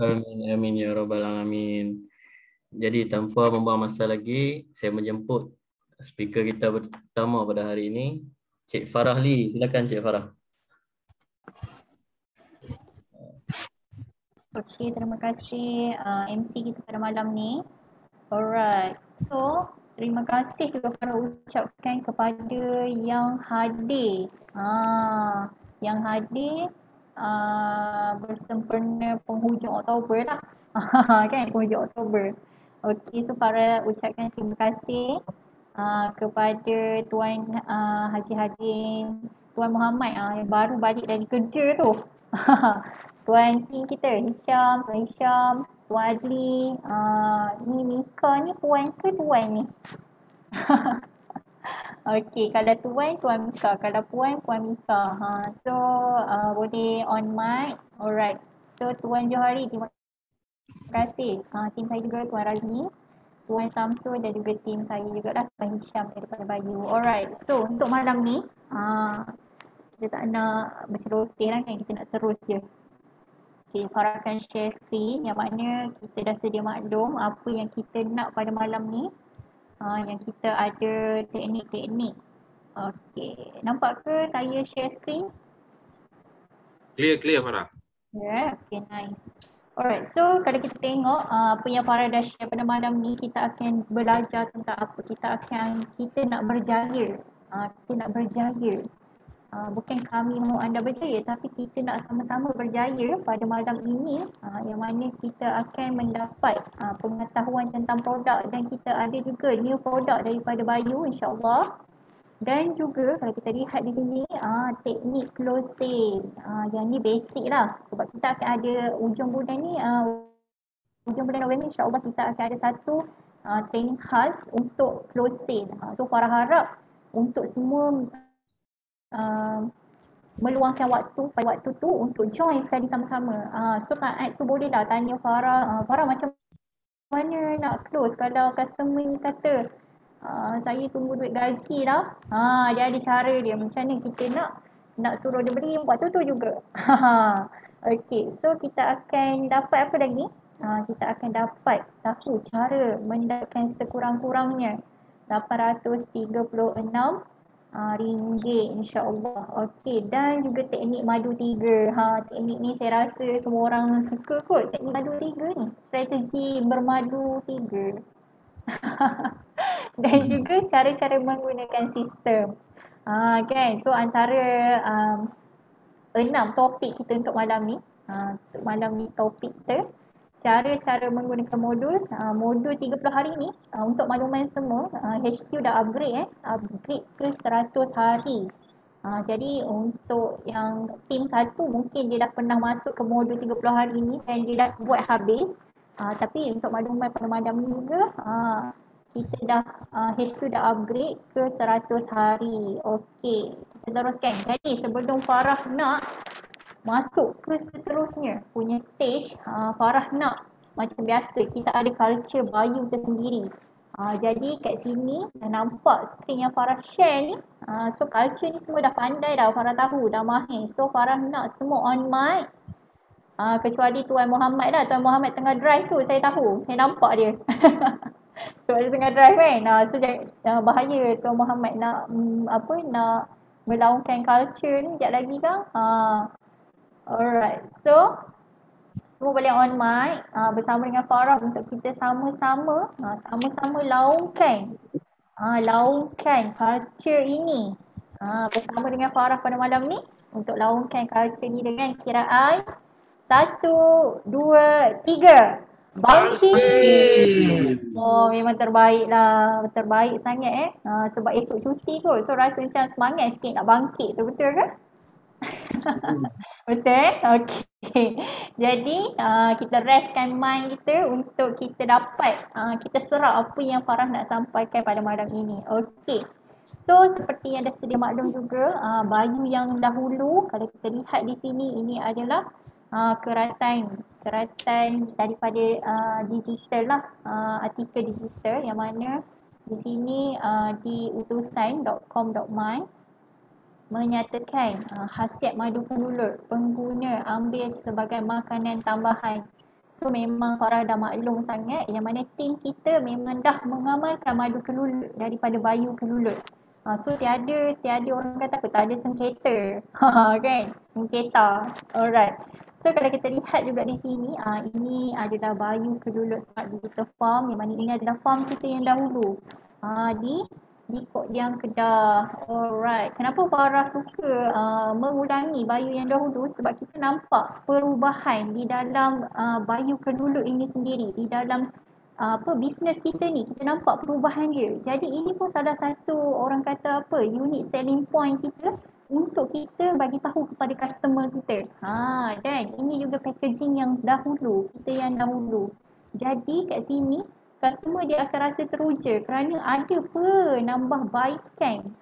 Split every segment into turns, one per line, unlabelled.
Amin, amin ya rabbal alamin. Jadi tanpa membuang masa lagi, saya menjemput speaker kita pertama pada hari ini, Cik Farah Lee. Silakan Cik Farah.
Okey, terima kasih MC kita pada malam ni. Alright, so terima kasih juga para ucapkan kepada yang hadir. Yang hadir bersempena penghujung Oktober lah. Kan, penghujung Oktober. Okey, so para ucapkan terima kasih kepada Tuan Haji Hadin, Tuan Muhammad yang baru balik dari kerja tu. Tuan tim kita, Hisham, Tuan Hisham, Tuan Adli, ni Mika ni puan ke tuan ni? Okey, kalau tuan, Tuan Mika. Kalau puan, Puan Mika. So, boleh on mic. Alright. So, Tuan Johari, terima kasih. Tim saya juga, Tuan Razmi, Tuan Samsul dan juga tim saya juga lah, Tuan Hisham daripada Bayu. Alright. So, untuk malam ni, kita tak nak berceloteh lah kan, kita nak terus je. Okay, Farah akan share screen yang mana kita dah sedia maklum apa yang kita nak pada malam ni. Yang kita ada teknik-teknik. Okay, nampak ke saya share screen?
Clear Farah.
Yeah, okay, nice. Alright, so kalau kita tengok apa yang Farah dah share pada malam ni, kita akan belajar tentang apa. Kita nak berjaya. Kita nak berjaya. Bukan kami mahu anda berjaya, tapi kita nak sama-sama berjaya pada malam ini, yang mana kita akan mendapat pengetahuan tentang produk, dan kita ada juga new produk daripada Bayu, insyaAllah. Dan juga kalau kita lihat di sini teknik closing, yang ni basic lah, sebab kita akan ada ujung bulan ni, ujung bulan November insyaAllah kita akan ada satu training khas untuk closing. So Farah harap untuk semua meluangkan waktu pada waktu tu untuk join sekali sama-sama. So saat tu bolehlah tanya Farah, Farah macam mana nak close kalau customer ni kata saya tunggu duit gaji dah. Dia ada cara dia, macam mana kita nak suruh dia beli waktu tu juga. Okay, so kita akan dapat apa lagi? Kita akan dapat tahu cara mendapatkan sekurang-kurangnya 836 ringgit, insyaAllah. Okey, dan juga teknik madu 3. Teknik ni saya rasa semua orang suka kot, teknik madu 3 ni, strategi bermadu 3. Dan juga cara-cara menggunakan sistem. Kan, so antara 6 topik kita untuk malam ni. Untuk malam ni topik kita cara-cara menggunakan modul. Modul 30 hari ni, untuk makluman semua, HQ dah upgrade upgrade ke 100 hari. Jadi untuk yang tim 1 mungkin dia dah pernah masuk ke modul 30 hari ni dan dia dah buat habis. Tapi untuk makluman pada malam ni juga, kita dah HQ dah upgrade ke 100 hari. Okey, kita teruskan. Jadi sebelum Farah nak masuk ke seterusnya punya stage, Farah nak macam biasa kita ada culture Bayu tersendiri. Jadi kat sini dah nampak screen yang Farah share ni. So culture ni semua dah pandai dah, Farah tahu, dah mahir. So Farah nak semua on mic. Kecuali Tuan Muhammad dah. Tuan Muhammad tengah drive tu, saya tahu, saya nampak dia. So dia tengah drive kan. So bahaya Tuan Muhammad nak nak melaungkan culture ni sekejap lagi kan. Alright, so semua boleh on mic bersama dengan Farah untuk kita sama-sama laungkan culture ini bersama dengan Farah pada malam ni, untuk laungkan culture ni dengan kiraan 1, 2, 3. Bangkit! Oh, memang terbaik lah, terbaik sangat sebab esok cuti kot, so rasa macam semangat sikit nak bangkit tu, betul ke? Betul? Okey. Jadi kita restkan mind kita untuk kita dapat kita serap apa yang Farah nak sampaikan pada malam ini. Okey. So seperti yang dah sedia maklum juga, Bayu yang dahulu kalau kita lihat di sini, ini adalah keratan daripada digital lah, artikel digital yang mana Di sini di utusan.com.my menyatakan khasiat madu kelulut pengguna ambil sebagai makanan tambahan. So memang Farah dah maklum sangat yang mana tim kita memang dah mengamalkan madu kelulut daripada bayu kelulut. So tiada orang kata apa, tak ada sengketa. Kan? Sengketa. Alright. So kalau kita lihat juga di sini, ini adalah bayu kelulut Smart Digital Farm, yang mana ini adalah farm kita yang dahulu. Di Kok Diang Kedah. Alright. Kenapa Farah suka mengulangi bayu yang dahulu? Sebab kita nampak perubahan di dalam bayu kelulut ini sendiri. Di dalam bisnes kita ni, kita nampak perubahan dia. Jadi ini pun salah satu orang kata apa, unique selling point kita untuk kita bagi tahu kepada customer kita. Dan ini juga packaging yang dahulu, kita yang dahulu. Jadi kat sini customer dia akan rasa teruja kerana ada penambahbaikan.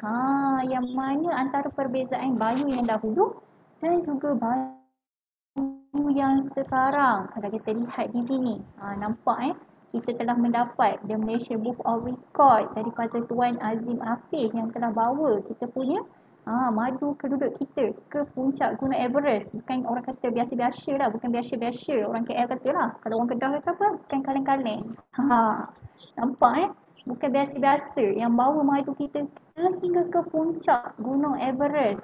Yang mana antara perbezaan bayu yang dahulu dan juga bayu yang sekarang. Kalau kita lihat di sini, nampak kita telah mendapat The Malaysia Book of Record daripada Tuan Azim Hafiz yang telah bawa kita punya madu kelulut kita ke puncak Gunung Everest. Bukan orang kata biasa-biasa lah, bukan biasa-biasa orang KL kata lah. Kalau orang Kedah kata apa, bukan kaleng-kaleng. Nampak bukan biasa-biasa yang bawa madu kita sehingga ke puncak Gunung Everest.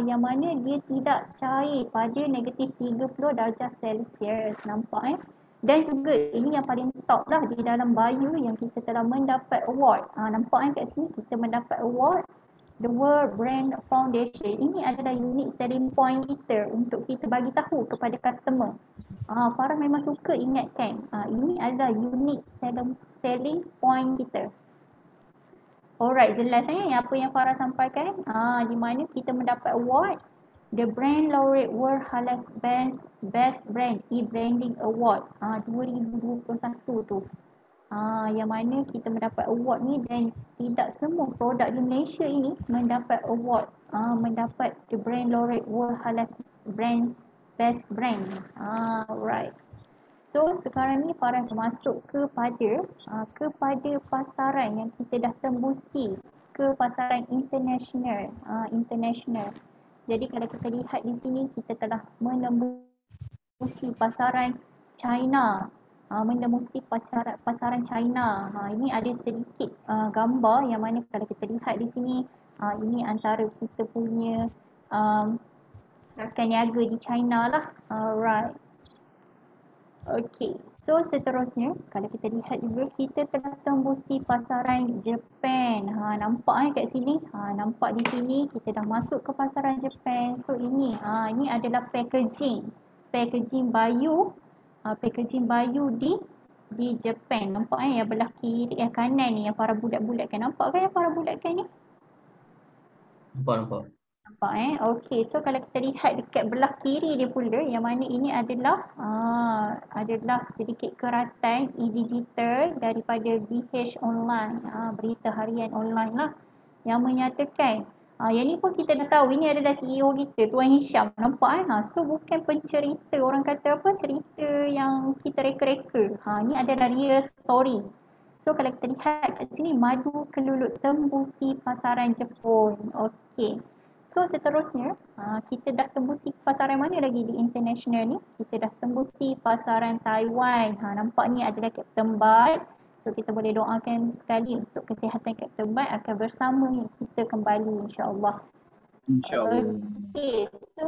Yang mana dia tidak cair pada negatif 30 darjah Celsius. Nampak Dan juga ini yang paling top lah di dalam bayu yang kita telah mendapat award. Nampak kat sini kita mendapat award The World Brand Foundation. Ini adalah unique selling point kita untuk kita bagi tahu kepada customer. Farah memang suka ingatkan, ini adalah unique selling point kita. Alright, jelas apa yang Farah sampaikan. Di mana kita mendapat award The Brand Laureate World Halal Best Brand E-Branding Award 2021 tu. Yang mana kita mendapat award ni, dan tidak semua produk di Malaysia ini mendapat award, mendapat The Brand Laureate World Halal Best Brand. Right. So sekarang ni Farah masuk kepada pasaran yang kita dah tembusi, ke pasaran international. Jadi kalau kita lihat di sini, kita telah menembusi pasaran China. Menembusi pasaran China. Ini ada sedikit gambar yang mana kalau kita lihat di sini, ini antara kita punya rakan niaga di China lah. Alright. Okay, so seterusnya kalau kita lihat juga, kita telah tembusi pasaran Japan. Nampak kat sini, nampak di sini kita dah masuk ke pasaran Japan. So ini adalah packaging bayu, di Japan. Nampak yang belah kiri kanan ni yang Farah bulat-bulatkan. Nampak kan yang Farah bulatkan ni?
Nampak.
Okey, so kalau kita lihat dekat belah kiri dia pula, yang mana ini adalah sedikit keratan e-digital daripada BH Online, berita harian online lah, yang menyatakan, yang ni pun kita dah tahu, ini adalah CEO kita, Tuan Hisham. Nampak so bukan pencerita, orang kata apa, cerita yang kita reka-reka. Ni adalah real story. So kalau kita lihat kat sini, madu kelulut tembusi pasaran Jepun. Okey. So seterusnya, kita dah tembusi pasaran mana lagi di international ni? Kita dah tembusi pasaran Taiwan. Nampak ni adalah Captain Bud. So kita boleh doakan sekali untuk kesihatan Captain Bud akan bersama kita kembali, insyaAllah.
InsyaAllah.
Okay, so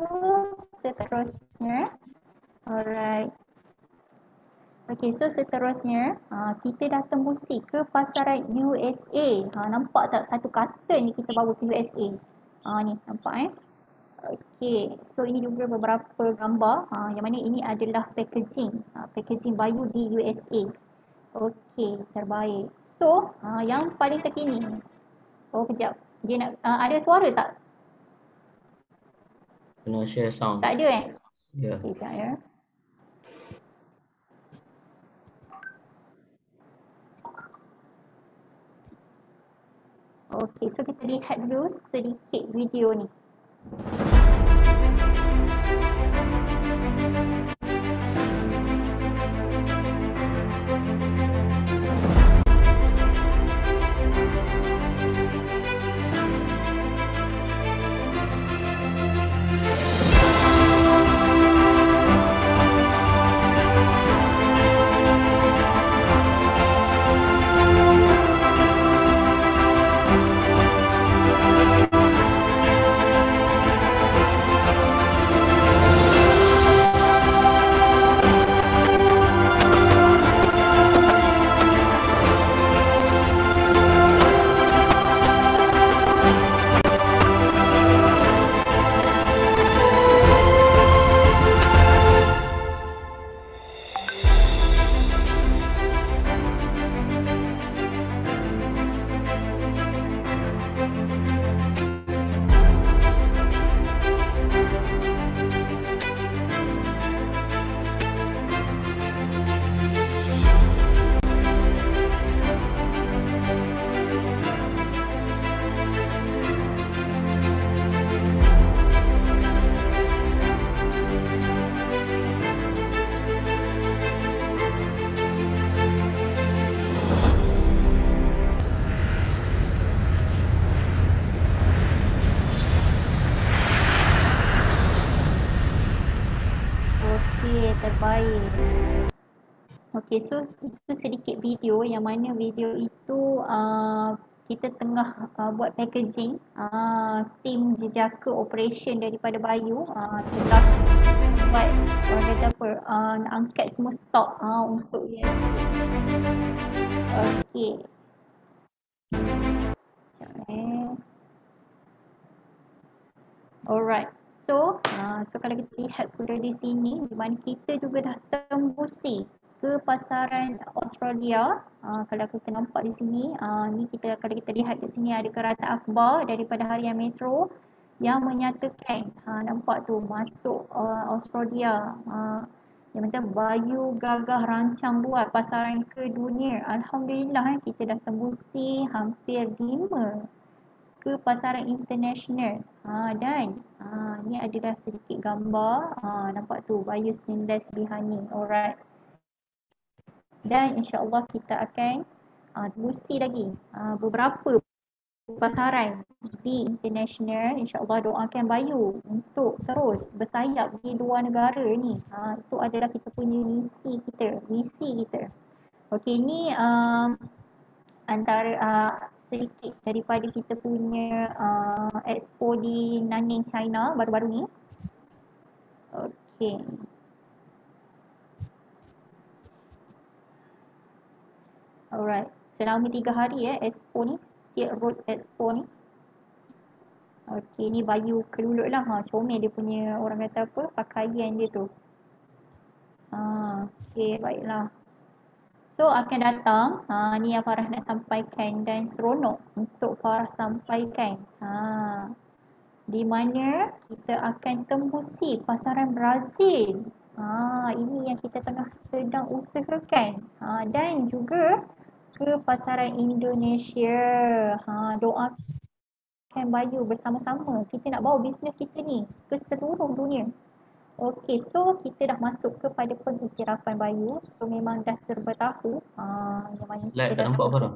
seterusnya. Alright. Okay, so seterusnya, kita dah tembusi ke pasaran USA. Nampak tak satu carton ni kita bawa ke USA? Ni nampak Okay, so ini juga beberapa gambar, yang mana ini adalah packaging bayu di USA. Okay, terbaik. So yang paling terkini, kejap, dia nak ada suara tak?
Kena share sound.
Tak ada
Ya.
Okay, sekejap ya. Okay, so kita lihat dulu sedikit video ni. Baik. Okay, so itu sedikit video yang mana video itu kita tengah buat packaging tim jejaka operation daripada Bayu tengah buat orang kata apa nak angkat semua stok untuk yang okay. Alright. So, kalau kita lihat pula di sini, di mana kita juga dah tembusi ke pasaran Australia. Kalau kita nampak di sini, ni kalau kita lihat di sini ada kerata akhbar daripada Harian Metro yang menyatakan, nampak tu masuk Australia. Yang macam Bayu gagah rancang buat pasaran ke dunia. Alhamdulillah kita dah tembusi hampir 5 ke pasaran international. Dan ni adalah sedikit gambar. Nampak tu Bayu Stainless Bihani. Alright. Dan insyaAllah kita akan tembusi lagi beberapa pasaran di international. InsyaAllah doakan Bayu untuk terus bersayap di luar negara ni. Itu adalah kita punya misi kita. Okey, ni antara sedikit daripada kita punya expo di Nanning, China baru-baru ni. Okey. Alright. Selama 3 hari expo ni, Silk Road Expo ni. Okey, ni Bayu keluluk lah. Comel dia punya orang kata apa, pakaian dia tu. Okey, baiklah. So akan datang, ni yang Farah nak sampaikan dan seronok untuk Farah sampaikan. Di mana kita akan tembusi pasaran Brazil. Ini yang kita tengah sedang usahakan. Dan juga ke pasaran Indonesia. Doakan Bayu bersama-sama. Kita nak bawa bisnes kita ni ke seluruh dunia. Okey, so kita dah masuk kepada pengiktirafan Bayu. So memang dah serba tahu. Yang mana
Live tak nampak apa dah?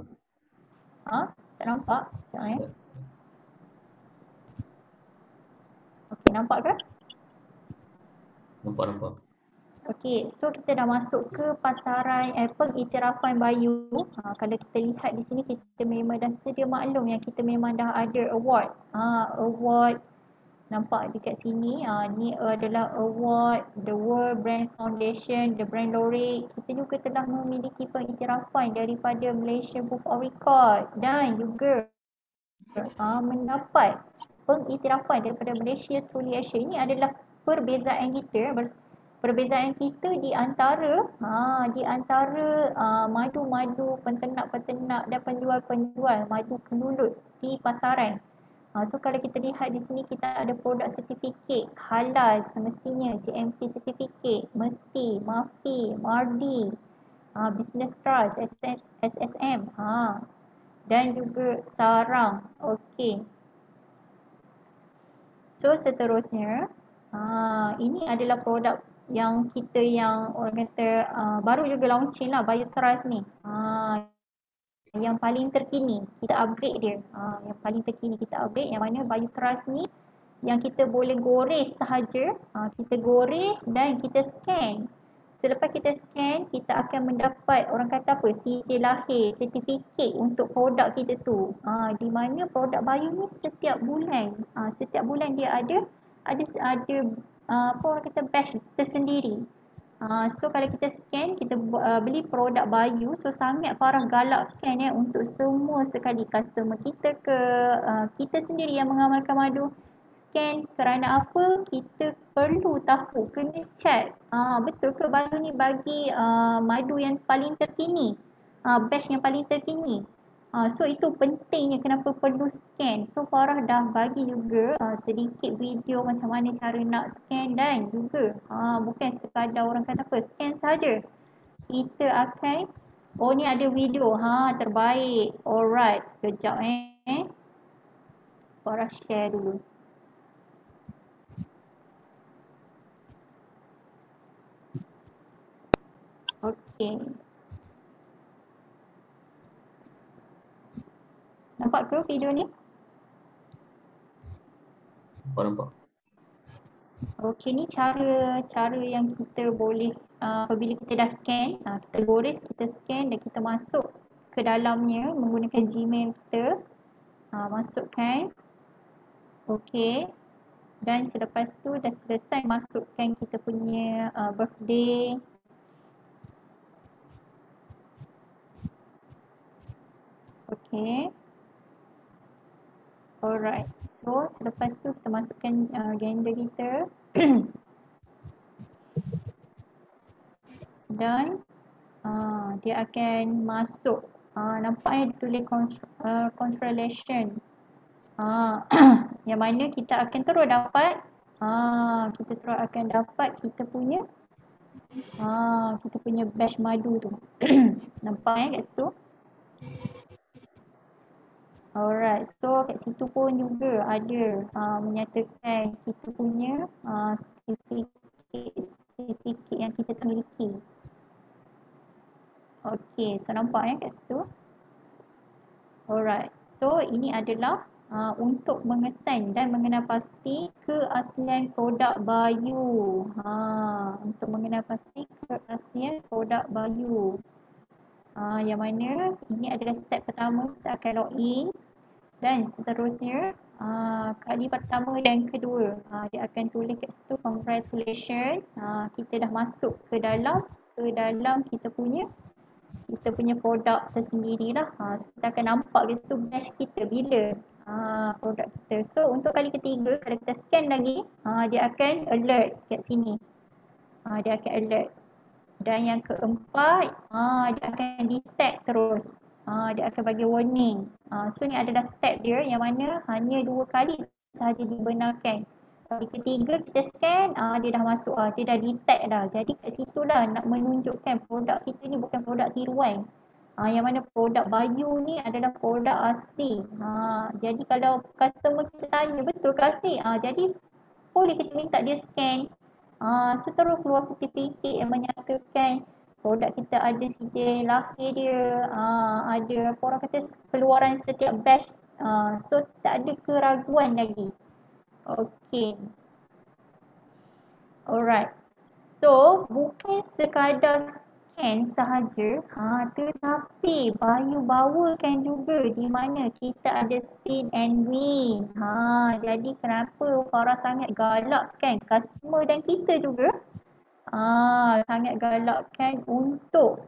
Tak nampak? Sekejap Okey, nampak ke?
Nampak.
Okey, so kita dah masuk ke pasaran pengiktirafan Bayu. Kalau kita lihat di sini, kita memang dah sedia maklum yang kita memang dah ada award. Award nampak dekat sini. Ni adalah award The World Brand Foundation, The Brand Laureate. Kita juga telah memiliki pengiktirafan daripada Malaysia Book of Record dan juga mendapat pengiktirafan daripada Malaysia Truly Asia. Ini adalah perbezaan kita di antara madu-madu penternak-penternak dan penjual-penjual madu kelulut di pasaran. So kalau kita lihat di sini, kita ada produk sertifikat halal semestinya, GMP sertifikat, mesti, MAFI, MARDI, Business Trust, SSM, dan juga sarang. Okey. So seterusnya, ini adalah produk yang kita yang orang kata baru juga launching lah, Bayu Trust ni. Yang paling terkini kita upgrade dia. Yang paling terkini kita upgrade, yang mana Bayu Trust ni yang kita boleh gores sahaja. Kita gores dan kita scan. Selepas kita scan, kita akan mendapat orang kata apa, CJ lahir, sertifikat untuk produk kita tu. Di mana produk Bayu ni setiap bulan dia ada apa orang kata batch tersendiri. So kalau kita scan, kita beli produk Bayu, so sangat Farah galakkan untuk semua sekali customer kita ke kita sendiri yang mengamalkan madu, scan. Kerana apa? Kita perlu tahu, kena check betul ke Bayu ni bagi madu yang paling terkini, batch yang paling terkini. So itu pentingnya kenapa perlu scan. So Farah dah bagi juga sedikit video macam mana cara nak scan, dan juga bukan sekadar orang kata apa, scan saja. Kita akan ni ada video. Terbaik. Alright, sekejap Farah share dulu. Okey. Nampak ke video ni?
Nampak.
Okey, ni cara yang kita boleh apabila kita dah scan, kita gores, kita scan dan kita masuk ke dalamnya menggunakan Gmail kita. Masukkan. Okey. Dan selepas tu dah selesai masukkan kita punya birthday. Okey. Alright. So selepas tu kita masukkan gender kita. Dan dia akan masuk. Nampaknya ditulis constellation. Yang mana kita akan terus dapat kita terus akan dapat kita punya batch madu tu. Nampak kat situ. Alright, so kat situ pun juga ada menyatakan kita punya sertifikat yang kita miliki. Okay, so nampak kat situ. Alright, so ini adalah untuk mengesan dan mengenal pasti keaslian produk Bayu. Untuk mengenal pasti keaslian produk Bayu. Yang mana ini adalah step pertama, kita akan login dan seterusnya kali pertama dan kedua dia akan tulis kat situ congratulations. Kita dah masuk ke dalam kita punya produk tersendiri lah. Kita akan nampak kat situ batch kita bila produk kita. So untuk kali ketiga kalau kita scan lagi dia akan alert kat sini. Dia akan alert. Dan yang keempat dia akan detect terus. Dia akan bagi warning. So ni adalah step dia yang mana hanya 2 kali sahaja dibenarkan. Kali ketiga kita scan, dia dah masuk, dia dah detect dah. Jadi kat situ lah nak menunjukkan produk kita ni bukan produk tiruan. Yang mana produk Bayu ni adalah produk asli. Jadi kalau customer kita tanya betul ke asli, jadi boleh kita minta dia scan. So terus keluar sertifikat yang menyatakan produk kita ada sijil lahir dia, ada apa orang kata keluaran setiap batch. So tak ada keraguan lagi. Okay. Alright. So bukan sekadar scan sahaja, tetapi Bayu bawakan juga di mana kita ada spin and win. Jadi kenapa Farah sangat galakkan customer dan kita juga sangat galakkan untuk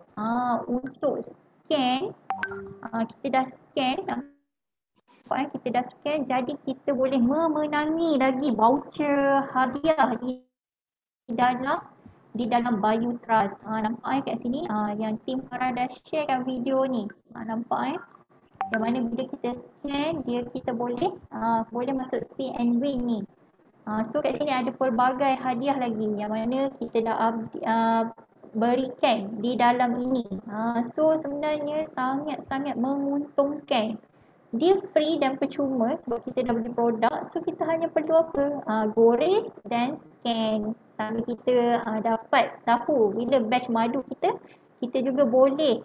scan. Kita dah scan, nampaknya kita dah scan, jadi kita boleh memenangi lagi voucher hadiah di dalam Bayu Trust. Nampak kat sini yang tim Farah dah sharekan video ni. Nampak yang mana bila kita scan kita boleh masuk spin and win ni. So kat sini ada pelbagai hadiah lagi yang mana kita dah berikan di dalam ini. So sebenarnya sangat-sangat menguntungkan. Dia free dan percuma sebab kita dah beli produk. So kita hanya perlu apa? Gores dan scan. Sambil kita dapat tahu bila batch madu kita juga boleh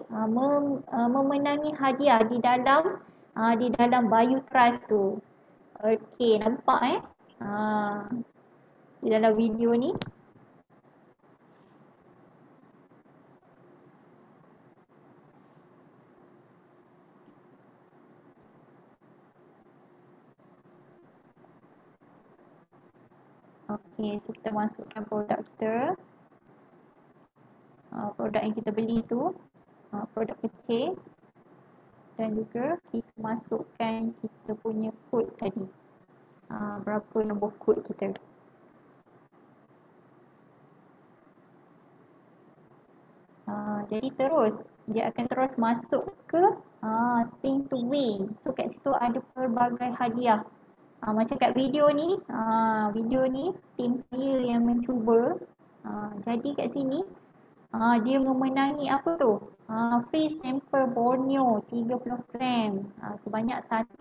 memenangi hadiah di dalam Bayu Trust tu. Okey, nampak di dalam video ni. Okey, so kita masukkan produk kita. Produk yang kita beli tu, produk purchase. Dan juga kita masukkan kita punya kod tadi. Berapa nombor kod kita. Jadi terus, dia akan terus masuk ke spin to win. So kat situ ada pelbagai hadiah. Macam kat video ni tim saya yang mencuba. Jadi kat sini dia memenangi apa tu? Free sampel Borneo 30 gram sebanyak 1.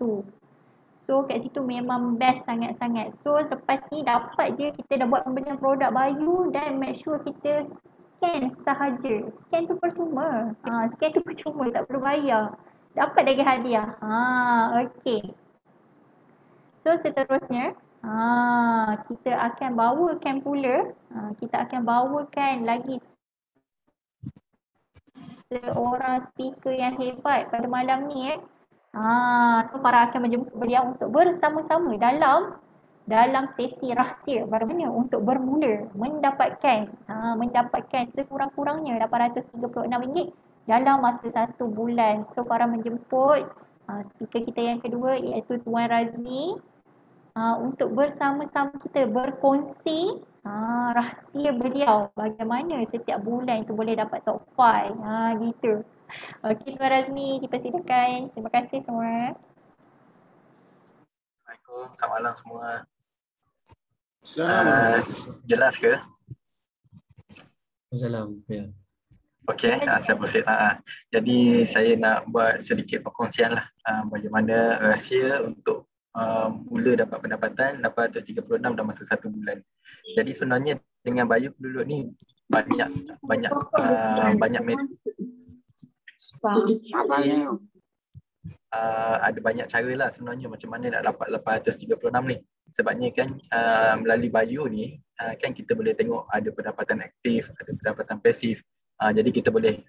So kat situ memang best sangat-sangat. So lepas ni dapat je kita dah buat pembelian produk Bayu dan make sure kita scan sahaja. Scan tu percuma. Scan tu percuma, tak perlu bayar. Dapat lagi hadiah. Okey. So seterusnya kita akan bawakan pula, kita akan bawakan lagi seorang speaker yang hebat pada malam ni so Farah akan menjemput beliau untuk bersama-sama dalam sesi rahsia bagaimana untuk bermula mendapatkan sekurang-kurangnya RM836 dalam masa 1 bulan. So Farah menjemput speaker kita yang kedua iaitu Tuan Razmi untuk bersama-sama kita berkongsi rahsia beliau bagaimana setiap bulan itu boleh dapat top 5 gitu. Okey Tuan Razmi, kita silakan. Terima kasih semua.
Assalamualaikum, selamat malam semua.
Assalamualaikum.
Jelas ke?
Salam. Ya.
Okey, saya proceed. Jadi saya nak buat sedikit perkongsian lah bagaimana rahsia untuk mula dapat pendapatan RM836 dalam masa 1 bulan. Jadi sebenarnya dengan Bayu dulu ni banyak ada banyak cara lah sebenarnya macam mana nak dapat 836 ni. Sebabnya kan melalui Bayu ni kan kita boleh tengok ada pendapatan aktif, ada pendapatan pasif. Jadi kita boleh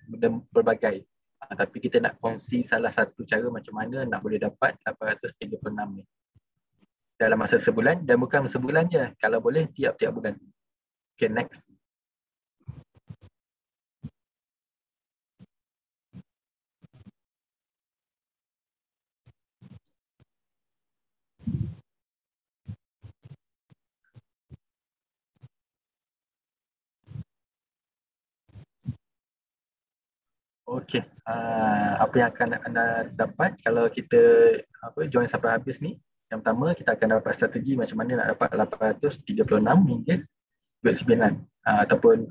berbagai. Tapi kita nak kongsi salah satu cara macam mana nak boleh dapat 836 ni dalam masa sebulan, dan bukan sebulan je, kalau boleh tiap-tiap bulan. Okay, next. Okey, apa yang akan anda dapat kalau kita join sampai habis ni? Yang pertama, kita akan dapat strategi macam mana nak dapat RM836 duit sebilangan ataupun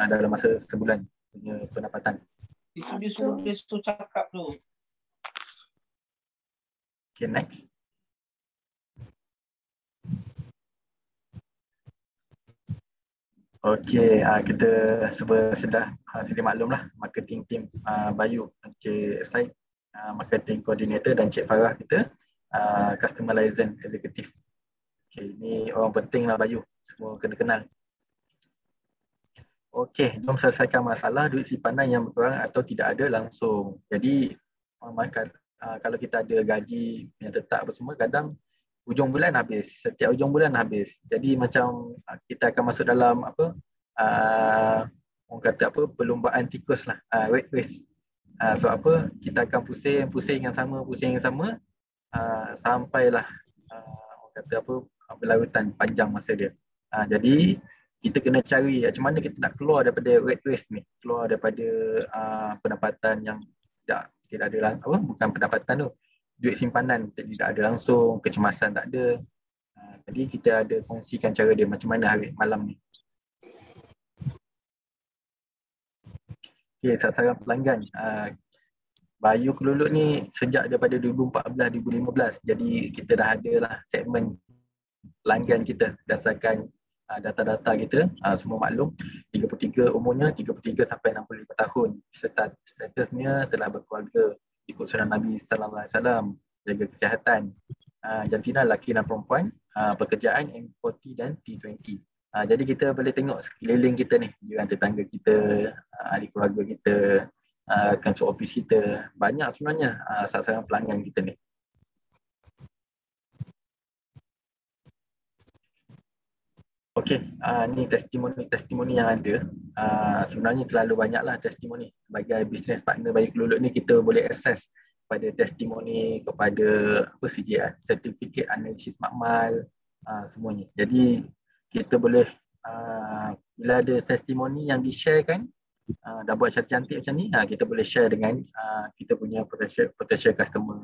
dalam masa sebulan punya pendapatan.
Itu dia suruh cakap tu.
Okay, next. Okey, kita sudah sedia maklum lah marketing team Bayu, Encik Said, marketing coordinator, dan Cik Farah kita customer liaison executive. Okey, ni orang penting lah Bayu, semua kena kenal. Okey, jom selesaikan masalah duit simpanan yang berkurang atau tidak ada langsung. Jadi kalau kita ada gaji yang tetap apa semua, kadang hujung bulan habis, setiap hujung bulan habis. Jadi macam kita akan masuk dalam orang kata perlumbaan tikus lah, rat race. So kita akan pusing yang sama, sampailah orang kata berlarutan panjang masa dia. Jadi kita kena cari macam mana kita nak keluar daripada rat race ni, keluar daripada pendapatan yang tidak ada bukan pendapatan tu, duit simpanan tidak ada langsung, kecemasan tak ada. Jadi kita ada kongsikan cara dia macam mana hari malam ni. Okay, sasaran pelanggan. Bayu Keluluk ni sejak daripada 2014-2015. Jadi kita dah ada lah segmen pelanggan kita berdasarkan data-data kita. Semua maklum, 33 umurnya 33 sampai 65 tahun. Statusnya telah berkeluarga, ikut sunnah Nabi sallallahu alaihi wasallam, jaga kesihatan. Jantina lelaki dan perempuan, pekerjaan M40 dan T20. Jadi kita boleh tengok sekeliling kita ni, jiran tetangga kita, ahli keluarga kita, kantor office kita, banyak sebenarnya sasaran pelanggan kita ni. Okey, ni testimoni yang ada. Sebenarnya terlalu banyaklah testimoni. Sebagai business partner Bayu Keluluk ni, kita boleh akses kepada testimoni, kepada CJA, sertifikat analisis makmal, semuanya. Jadi kita boleh bila ada testimoni yang di-sharekan, dah buat cantik-cantik macam ni, kita boleh share dengan kita punya potential customer,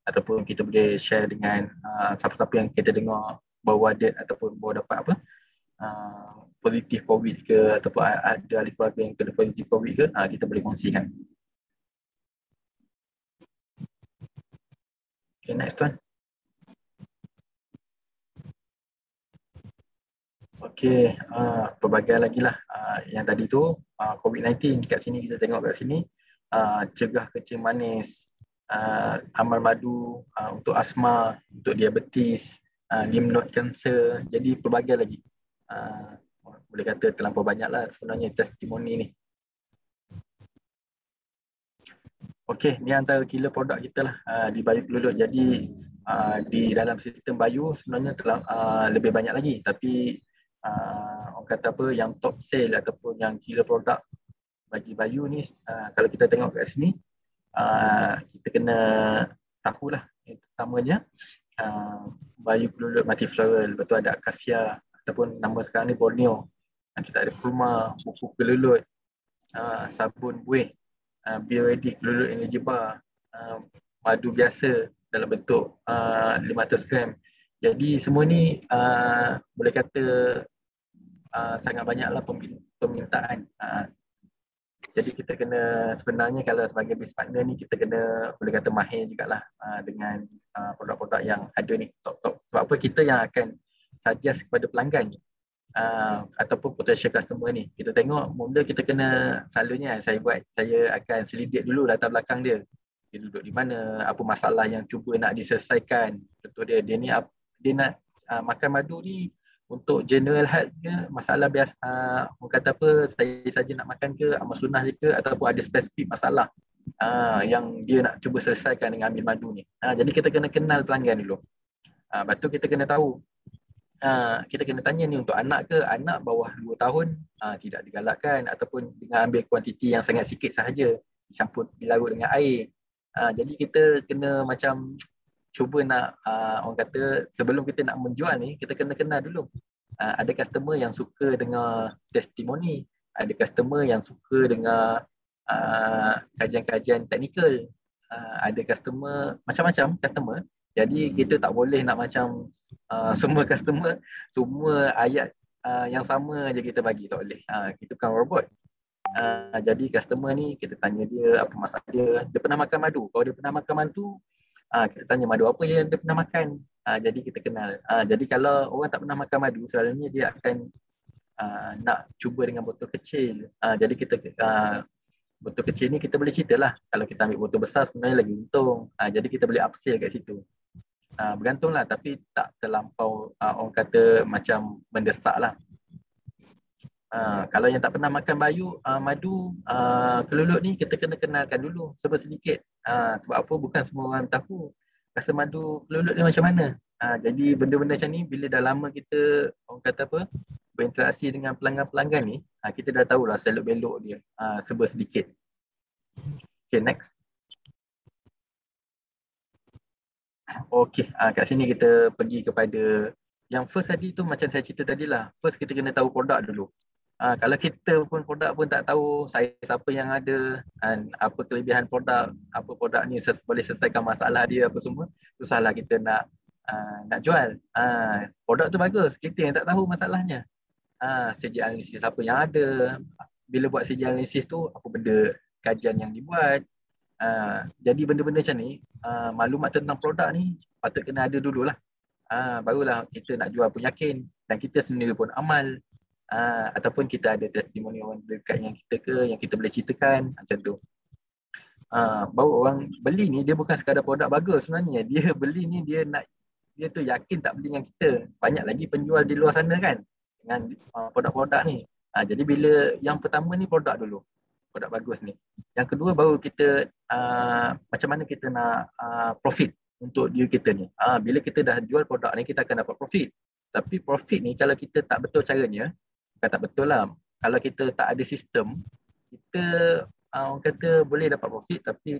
ataupun kita boleh share dengan siapa-siapa yang kita dengar baru ada ataupun baru dapat positif COVID ke, ataupun ada ahli keluarga yang kena positif COVID ke, kita boleh kongsikan. Okay, next one. Okay, pelbagai lagi lah. Yang tadi tu COVID-19, kat sini kita tengok kat sini, cegah kencing manis, amal madu untuk asma, untuk diabetes, lymph node cancer. Jadi pelbagai lagi. Boleh kata terlampau banyak lah sebenarnya testimoni ni. Okey, ni antara killer produk kita lah di Bayu Keluluk. Jadi di dalam sistem Bayu sebenarnya lebih banyak lagi, tapi orang kata apa, yang top sale ataupun yang killer produk bagi Bayu ni, kalau kita tengok kat sini, kita kena tahulah yang pertamanya Bayu Keluluk Multifloral, betul ada akasia ataupun nama sekarang ni Borneo. Kita ada kurma, buku kelulut, sabun buih, BioReady Keluluk Energy Bar, madu biasa dalam bentuk 500 gram. Jadi semua ni boleh kata sangat banyaklah permintaan. Jadi kita kena, sebenarnya kalau sebagai business partner ni, kita kena boleh kata mahir jugalah dengan produk-produk yang ada ni, top-top. Sebab apa, kita yang akan suggest kepada pelanggan ataupun potential customer ni. Kita tengok, mula kita kena, selalunya saya akan selidik dulu latar belakang dia. Dia duduk di mana, apa masalah yang cuba nak diselesaikan. Contoh dia ni dia nak makan madu ni untuk general health ke, masalah biasa, orang kata apa, saya saja nak makan ke, amal sunnah je ke, ataupun ada spesifik masalah yang dia nak cuba selesaikan dengan ambil madu ni. Jadi kita kena kenal pelanggan dulu. Lepas tu kita kena tahu, kita kena tanya ni untuk anak ke, anak bawah 2 tahun tidak digalakkan, ataupun dengan ambil kuantiti yang sangat sikit sahaja, campur dilarut dengan air. Jadi kita kena macam cuba nak, orang kata, sebelum kita nak menjual ni, kita kena kenal dulu. Ada customer yang suka dengar testimoni, ada customer yang suka dengar kajian-kajian teknikal, ada customer, macam-macam customer. Jadi kita tak boleh nak macam semua customer, semua ayat yang sama je kita bagi, tak boleh. Kita bukan robot. Jadi customer ni kita tanya dia apa masalah dia. Dia pernah makan madu. Kalau dia pernah makan madu, kita tanya madu apa yang dia pernah makan. Jadi kita kenal. Jadi kalau orang tak pernah makan madu, selalunya dia akan nak cuba dengan botol kecil. Jadi kita botol kecil ni kita boleh ceritalah. Kalau kita ambil botol besar sebenarnya lagi untung. Jadi kita boleh upsell kat situ. Bergantunglah, tapi tak terlampau orang kata macam mendesak lah. Kalau yang tak pernah makan madu keluluk ni, kita kena kenalkan dulu sedikit. Sebab apa, bukan semua orang tahu rasa madu keluluk ni macam mana. Jadi benda-benda macam ni, bila dah lama kita, orang kata apa, berinteraksi dengan pelanggan-pelanggan ni, kita dah tahulah selok-belok dia sedikit. Okay, next. Okay, kat sini kita pergi kepada yang first tadi tu, macam saya cerita tadi lah. First kita kena tahu produk dulu. Kalau kita pun produk pun tak tahu siapa yang ada, apa kelebihan produk, apa produk ni boleh selesaikan masalah dia apa semua, susahlah kita nak jual. Produk tu bagus, kita yang tak tahu masalahnya. CJ analisis apa yang ada, bila buat CJ analisis tu apa benda kajian yang dibuat. Jadi benda-benda macam ni, maklumat tentang produk ni patut kena ada dululah. Barulah kita nak jual pun yakin, dan kita sendiri pun amal. Ataupun kita ada testimoni orang dekat yang kita ke, yang kita boleh ceritakan macam tu. Baru orang beli ni, dia bukan sekadar produk bagus sebenarnya. Dia beli ni, dia tu yakin tak beli dengan kita. Banyak lagi penjual di luar sana kan dengan produk-produk ni. Jadi bila yang pertama ni produk dulu, produk bagus ni. Yang kedua baru kita macam mana kita nak profit untuk diri kita ni. Bila kita dah jual produk ni, kita akan dapat profit. Tapi profit ni kalau kita tak betul caranya, bukan tak betul lah, kalau kita tak ada sistem, kita orang kata boleh dapat profit tapi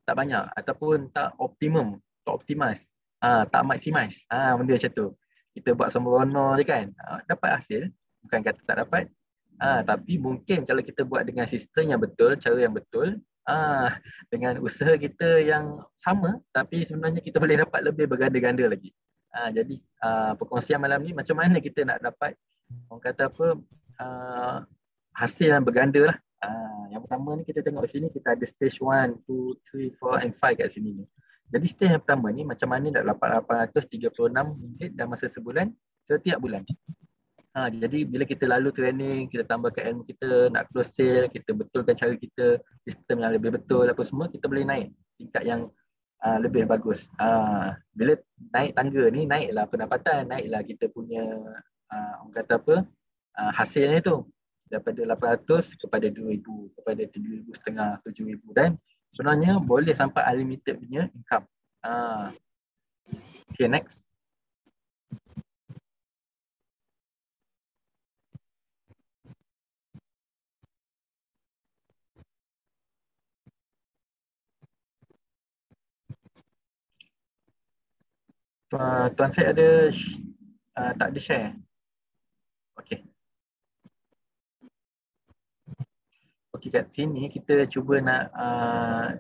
tak banyak, ataupun tak optimum, tak optimize, tak maximize, benda macam tu. Kita buat sembrono je kan, dapat hasil, bukan kata tak dapat, tapi mungkin kalau kita buat dengan sistem yang betul, cara yang betul, dengan usaha kita yang sama, tapi sebenarnya kita boleh dapat lebih berganda-ganda lagi. Jadi perkongsian malam ni, macam mana kita nak dapat, orang kata apa, hasil yang berganda lah. Yang pertama ni kita tengok sini, kita ada stage 1, 2, 3, 4 and 5 kat sini ni. Jadi stage yang pertama ni, macam mana nak dapat RM836 dalam masa sebulan, setiap bulan. Jadi bila kita lalu training, kita tambahkan ilmu kita, nak close sale, kita betulkan cara kita, sistem yang lebih betul apa semua, kita boleh naik tingkat yang lebih bagus. Bila naik tangga ni, naiklah pendapatan, naiklah kita punya orang kata apa, hasilnya tu daripada 800 kepada 2,000, kepada 3,500, 7,000, dan sebenarnya boleh sampai unlimited punya income. Okay, next. Tuan Syed ada tak ada share? Okey. Okey, kat sini kita cuba nak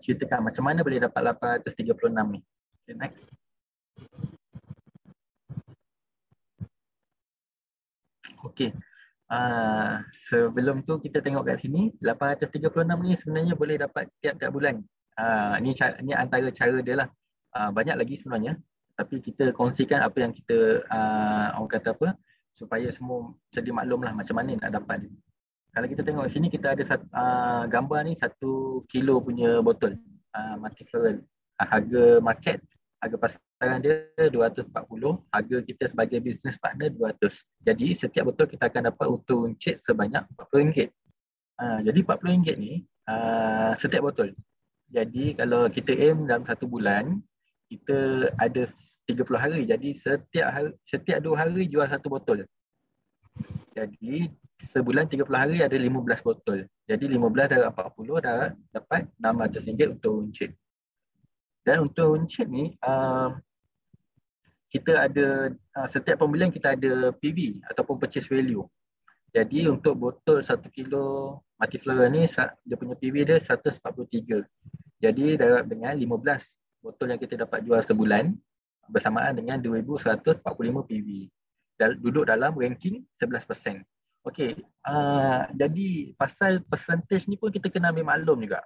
ceritakan macam mana boleh dapat 836 ni. Okay, next. Okey. Sebelum tu kita tengok kat sini 836 ni sebenarnya boleh dapat tiap-tiap bulan. Ni antara cara dia lah. Banyak lagi sebenarnya, tapi kita kongsikan apa yang kita orang kata apa, supaya semua jadi maklum lah macam mana nak dapat dia. Kalau kita tengok sini kita ada gambar ni 1 kilo punya botol multifloral. Harga market, harga pasaran dia 240, harga kita sebagai business partner 200. Jadi setiap botol kita akan dapat untung encik sebanyak RM40. Jadi RM40 ni setiap botol. Jadi kalau kita aim dalam 1 bulan, kita ada 30 hari. Jadi setiap 2 hari jual 1 botol. Jadi sebulan 30 hari ada 15 botol. Jadi 15 darab 40 dah dapat RM600 untuk encik. Dan untuk encik ni kita ada setiap pembelian kita ada PV ataupun purchase value. Jadi untuk botol 1 kilo multifloral ni dia punya PV dia 143. Jadi darab dengan 15 botol yang kita dapat jual sebulan bersamaan dengan 2145 PV. Duduk dalam ranking 11%. Okey, jadi pasal percentage ni pun kita kena ambil maklum juga.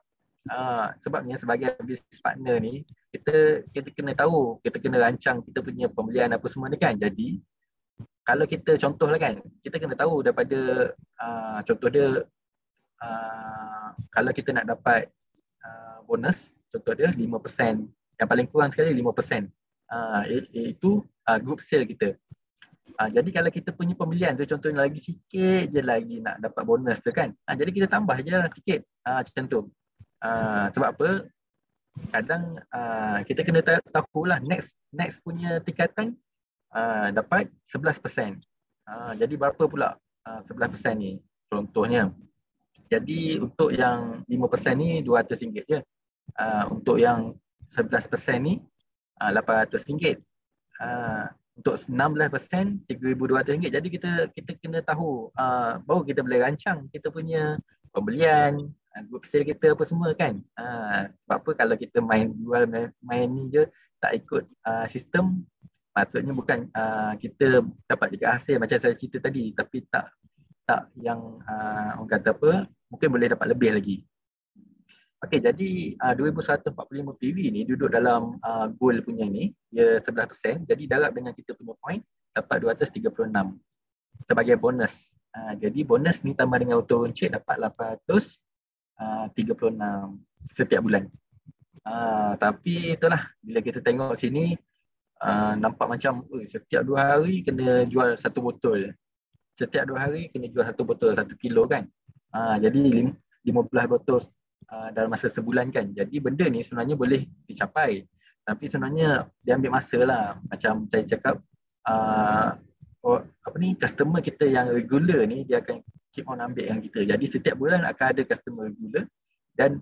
Sebabnya sebagai business partner ni kita kena tahu, kita kena rancang kita punya pembelian apa semua ni kan. Jadi kalau kita contoh lah kan, kita kena tahu daripada contoh dia kalau kita nak dapat bonus, contoh dia 5%, yang paling kurang sekali 5%. Iaitu group sale kita. Jadi kalau kita punya pembelian tu contohnya lagi sikit je lagi nak dapat bonus tu kan. Jadi kita tambah je lah sikit macam tu. Sebab apa? Kadang kita kena tahulah next punya tingkatan dapat 11%. Jadi berapa pula 11% ni contohnya. Jadi untuk yang 5% ni RM200 je. Untuk yang 11% ni RM800. Untuk 16% RM3,200. Jadi kita kena tahu baru kita boleh rancang kita punya pembelian, group sale kita apa semua kan. Sebab apa kalau kita main ni je tak ikut sistem, maksudnya bukan kita dapat juga hasil macam saya cerita tadi, tapi tak yang orang kata apa, mungkin boleh dapat lebih lagi. Okey, jadi 2145 PV ni duduk dalam goal punya ni, dia 11%. Jadi darab dengan kita punya point dapat 236 sebagai bonus. Jadi bonus ni tambah dengan auto encik dapat 836 setiap bulan. Tapi itulah bila kita tengok sini nampak macam setiap 2 hari kena jual 1 botol. Setiap 2 hari kena jual 1 botol 1 kilo kan. Jadi 15 botol dalam masa sebulan kan. Jadi benda ni sebenarnya boleh dicapai. Tapi sebenarnya dia ambil masa lah. Macam saya cakap customer kita yang regular ni dia akan keep on ambil yang kita. Jadi setiap bulan akan ada customer regular, dan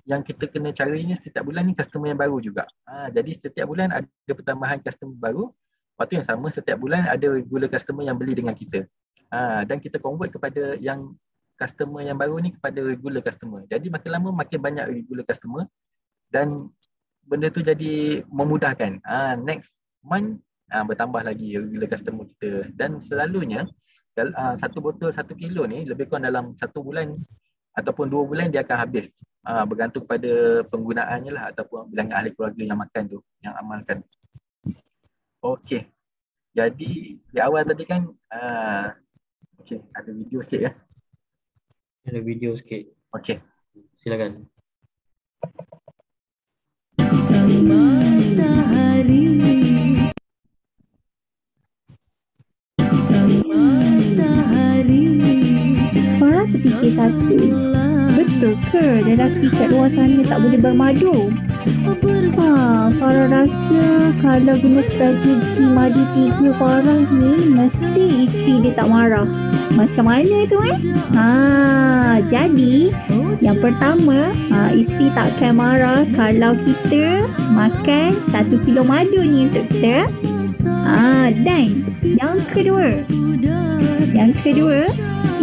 yang kita kena cari ni setiap bulan ni customer yang baru juga. Jadi setiap bulan ada pertambahan customer baru. Waktu yang sama setiap bulan ada regular customer yang beli dengan kita. Dan kita convert kepada yang customer yang baru ni kepada regular customer. Jadi makin lama makin banyak regular customer dan benda tu jadi memudahkan. Next month bertambah lagi regular customer kita, dan selalunya 1 botol 1 kilo ni lebih kurang dalam 1 bulan ataupun 2 bulan dia akan habis. Bergantung pada penggunaannya lah ataupun bilangan ahli keluarga yang makan tu, yang amalkan. Okey. Jadi di awal tadi kan okey, ada video sikit ya.
Ada video sikit.
Okey.
Silakan.
Orang terfikir satu, betul
Betul ke lelaki kat luar sana tak boleh bermadu? Farah rasa kalau guna strategi madu 3 Farah ni mesti isteri dia tak marah. Macam mana tu jadi yang pertama, isteri tak akan marah kalau kita makan 1 kilo madu ni untuk kita. Dan yang kedua,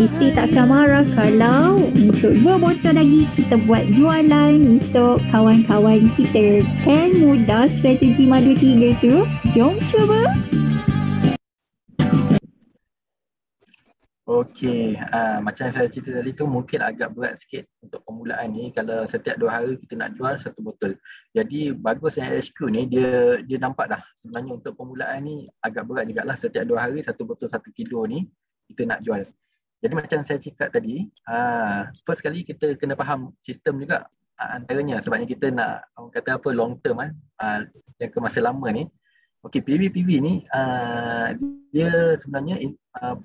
isteri tak akan marah kalau untuk 2 botol lagi kita buat jualan untuk kawan-kawan kita. Kan mudah strategi madu 3 tu? Jom cuba.
Okey, macam saya cerita tadi tu mungkin agak berat sikit untuk permulaan ni kalau setiap 2 hari kita nak jual 1 botol. Jadi bagus yang HQ ni dia nampak dah sebenarnya untuk permulaan ni agak berat jugalah setiap 2 hari 1 botol 1 kilo ni kita nak jual. Jadi macam saya cakap tadi, first kali kita kena faham sistem juga antaranya sebabnya kita nak orang kata apa long term yang ke masa lama ni. Okey, PV ni dia sebenarnya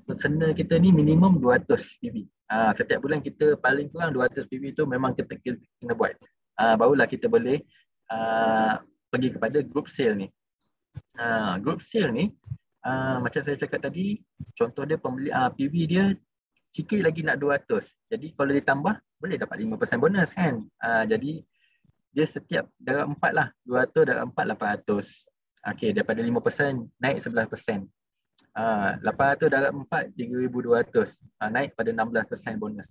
personal kita ni minimum 200 PV. Setiap bulan kita paling kurang 200 PV tu memang kita kena buat. Barulah kita boleh pergi kepada group sale ni. Group sale ni macam saya cakap tadi, contoh dia pembeli PV dia sikit lagi nak 200. Jadi kalau ditambah boleh dapat 5% bonus kan. Jadi dia setiap darab 4 lah. 200 darab 4 800. Okey, daripada 5% naik 11%. 800 darab 4 3,200. Naik pada 16% bonus.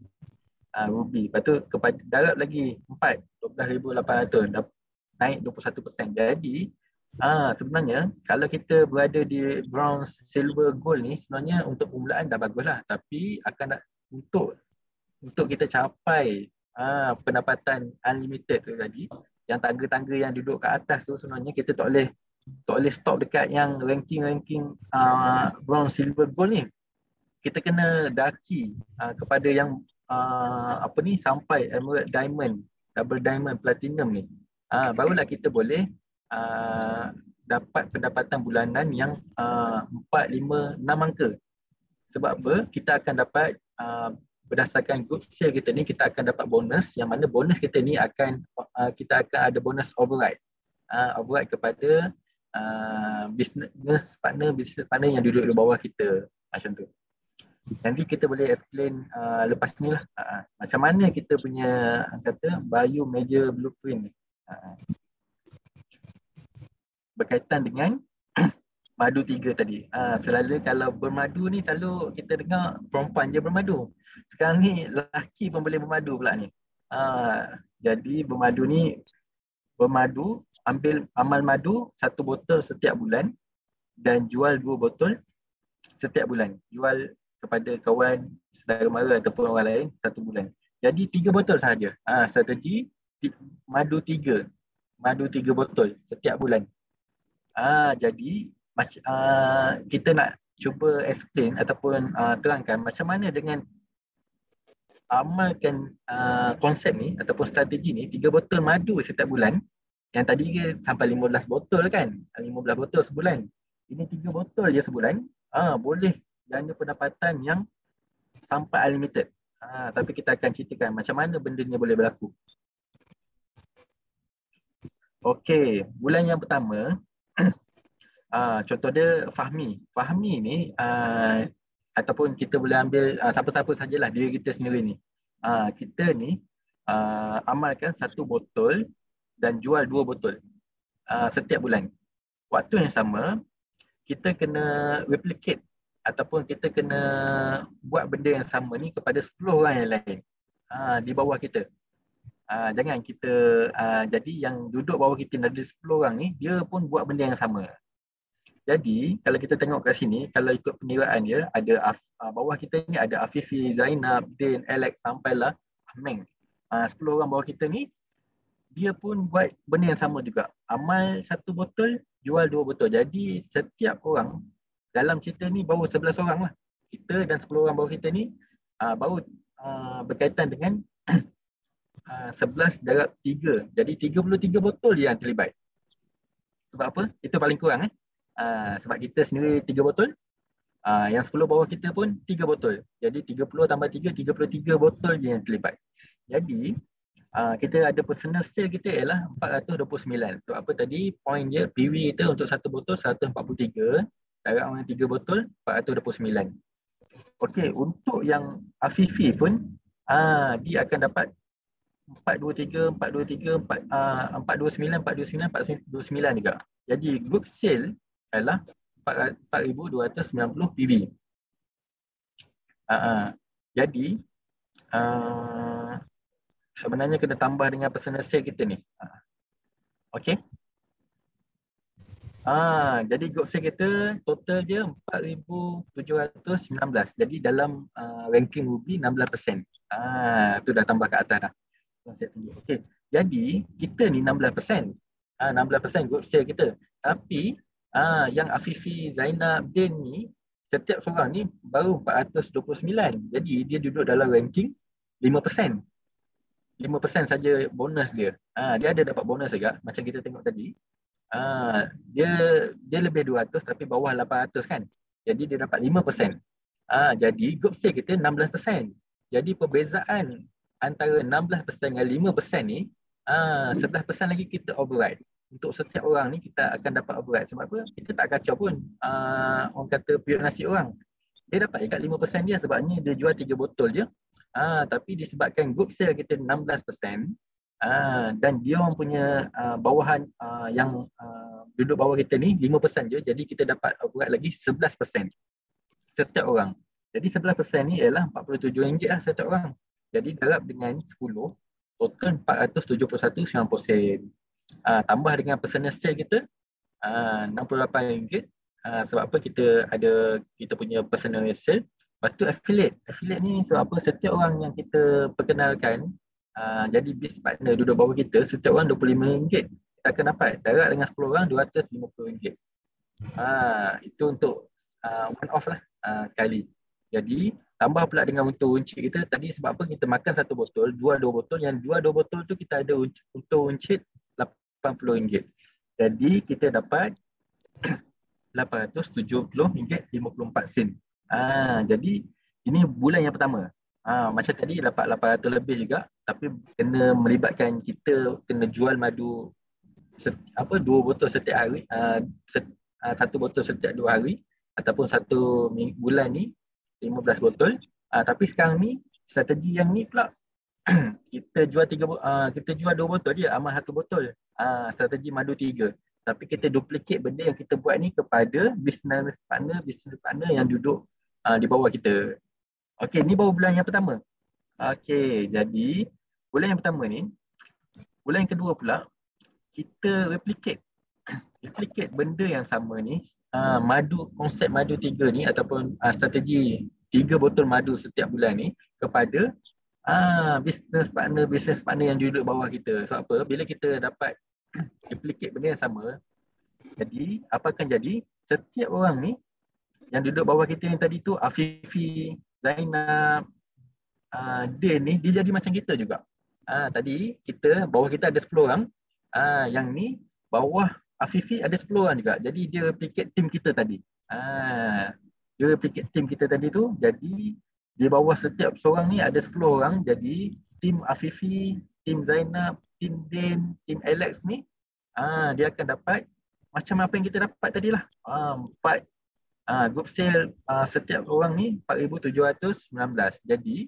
Ruby. Lepas tu kepada darab lagi 4 12,800 naik 21%. Jadi sebenarnya kalau kita berada di bronze, silver, gold ni sebenarnya untuk permulaan dah baguslah, tapi akan untuk kita capai pendapatan unlimited tu tadi, yang tangga-tangga yang duduk kat atas tu sebenarnya kita tak boleh stop dekat yang ranking bronze, silver, gold ni. Kita kena daki kepada yang sampai emerald, diamond, double diamond, platinum ni. Barulah kita boleh dapat pendapatan bulanan yang 4, 5, 6 angka. Sebab apa? Kita akan dapat berdasarkan group sale kita ni, kita akan dapat bonus, yang mana bonus kita ni kita akan ada bonus override. Override kepada business partner yang duduk di bawah kita, macam tu. Nanti kita boleh explain lepas ni lah macam mana kita punya bio major blueprint ni berkaitan dengan madu 3 tadi. Selalu kalau bermadu ni selalu kita dengar perempuan je bermadu. Sekarang ni lelaki pun boleh bermadu pula ni. Jadi bermadu ambil amal madu 1 botol setiap bulan dan jual 2 botol setiap bulan. Jual kepada kawan, saudara mara ataupun orang lain 1 bulan. Jadi 3 botol sahaja. Strategi madu 3 botol setiap bulan. Jadi kita nak cuba explain ataupun terangkan macam mana dengan amalkan konsep ni ataupun strategi ni 3 botol madu setiap bulan. Yang tadi sampai 15 botol kan, 15 botol sebulan. Ini 3 botol je sebulan, boleh ganda pendapatan yang sampai unlimited. Tapi kita akan ceritakan macam mana benda ni boleh berlaku. Okey, bulan yang pertama contoh dia Fahmi. Fahmi ni ataupun kita boleh ambil siapa-siapa sajalah, diri kita sendiri ni. Kita ni amalkan 1 botol dan jual 2 botol setiap bulan. Waktu yang sama kita kena replicate ataupun kita kena buat benda yang sama ni kepada 10 orang yang lain di bawah kita. Jangan kita jadi yang duduk bawah kita ada 10 orang ni, dia pun buat benda yang sama. Jadi kalau kita tengok kat sini, kalau ikut peniraan dia, ada bawah kita ni ada Afifi, Zainab, Din, Alex sampailah Ameng. 10 orang bawah kita ni dia pun buat benda yang sama juga. Amal 1 botol, jual 2 botol. Jadi setiap orang dalam cerita ni baru 11 orang lah. Kita dan 10 orang bawah kita ni baru berkaitan dengan 11 darab 3. Jadi 33 botol je yang terlibat. Sebab apa? Itu paling kurang sebab kita sendiri 3 botol. Yang 10 bawah kita pun 3 botol. Jadi 30 tambah 3, 33 botol je yang terlibat. Jadi kita ada personal sale kita ialah 429. So apa tadi point dia PV kita untuk satu botol 143, darab dengan 3 botol 429. Okey, untuk yang Afifi pun dia akan dapat 423, 423, 429 juga. Jadi group sale adalah 4290 PV. Jadi sebenarnya kena tambah dengan personal sale kita ni. Okey. Jadi group sale kita total dia 4719. Jadi dalam ranking Ruby 16%. Tu dah tambah ke atas dah. Okey. Jadi kita ni 16%. 16% group sale kita. Tapi yang Afifi, Zainab, Din ni setiap seorang ni baru 429. Jadi dia duduk dalam ranking 5%. 5% saja bonus dia. Dia ada dapat bonus juga macam kita tengok tadi. Dia lebih 200 tapi bawah 800 kan. Jadi dia dapat 5%. Jadi group sale kita 16%. Jadi perbezaan antara 16% dengan 5% ni 11% lagi kita override. Untuk setiap orang ni kita akan dapat override. Sebab apa? Kita tak kacau pun orang kata periuk nasi orang. Dia dapat dekat 5% dia sebabnya dia jual 3 botol je. Tapi disebabkan group sale kita 16%, dan dia orang punya bawahan yang duduk bawah kita ni 5% je, jadi kita dapat override lagi 11% setiap orang. Jadi 11% ni ialah RM47 lah setiap orang. Jadi darab dengan 10, total RM471.90. Tambah dengan personal sale kita RM68. Sebab apa kita punya personal sale. Lepas tu affiliate ni sebab apa setiap orang yang kita perkenalkan jadi biz partner duduk bawah kita, setiap orang RM25 kita akan dapat. Darab dengan 10 orang RM250. Itu untuk one off lah sekali. Jadi tambah pula dengan untung uncit kita tadi sebab apa kita makan satu botol, jual 2 botol, yang jual 2 botol tu kita ada untung uncit RM80. Jadi kita dapat RM870.54. Jadi ini bulan yang pertama. Macam tadi dapat 800 lebih juga, tapi kena melibatkan kita kena jual madu 2 botol setiap hari, satu botol setiap 2 hari ataupun satu bulan ni 15 botol. Tapi sekarang ni strategi yang ni pula kita jual 2 botol je, amal 1 botol. Strategi madu 3. Tapi kita duplicate benda yang kita buat ni kepada business partner yang duduk di bawah kita. Okey, ni baru bulan yang pertama. Okey, jadi bulan yang pertama ni, bulan yang kedua pula kita replicate benda yang sama ni, konsep madu 3 ni ataupun strategi 3 botol madu setiap bulan ni kepada business partner yang duduk bawah kita. Sebab apa? Bila kita dapat replicate benda yang sama, jadi apa akan jadi? Setiap orang ni yang duduk bawah kita yang tadi tu, Afifi, Zainab, Din ni, dia jadi macam kita juga. Tadi bawah kita ada 10 orang, yang ni bawah Afifi ada 10 orang juga. Jadi dia replicate team kita tadi. Jadi di bawah setiap seorang ni ada 10 orang. Jadi team Afifi, team Zainab, team Din, team Alex ni, dia akan dapat macam apa yang kita dapat tadilah. 4 group sale setiap orang ni 4,719. Jadi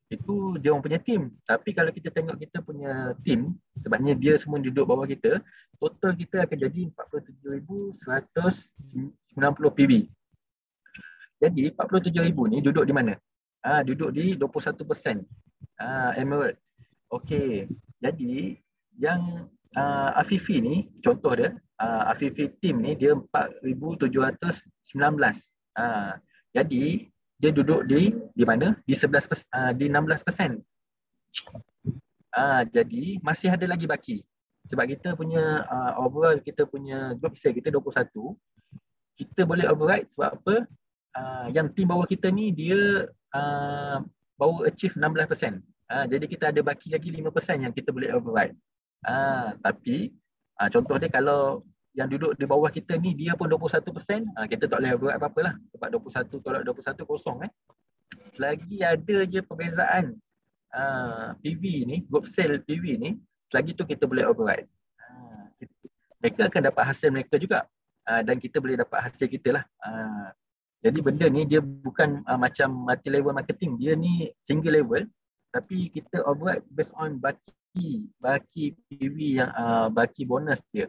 itu dia orang punya team. Tapi kalau kita tengok kita punya team, sebabnya dia semua duduk bawah kita, total kita akan jadi 47,190 PV. Jadi 47,000 ni duduk di mana? Duduk di 21%. Emerald. Okey. Jadi yang Afifi ni, contoh dia, Afifi team ni dia 4,719. Jadi dia duduk di mana? Di 11%, di 16%. Jadi masih ada lagi baki. Sebab kita punya overall kita punya group sale kita 21. Kita boleh override sebab apa? Yang team bawah kita ni dia baru achieve 16%. Jadi kita ada baki lagi 5% yang kita boleh override. Tapi contoh dia kalau yang duduk di bawah kita ni dia pun 21%, kita tak boleh override apa-apa lah. Sebab 21 tolak 21 kosong kan. Lagi ada je perbezaan PV ni, group sale PV ni, selagi tu kita boleh override. Mereka akan dapat hasil mereka juga. Dan kita boleh dapat hasil kita lah. Jadi benda ni dia bukan macam multi level marketing, dia ni single level, tapi kita override based on baki PV yang baki bonus dia.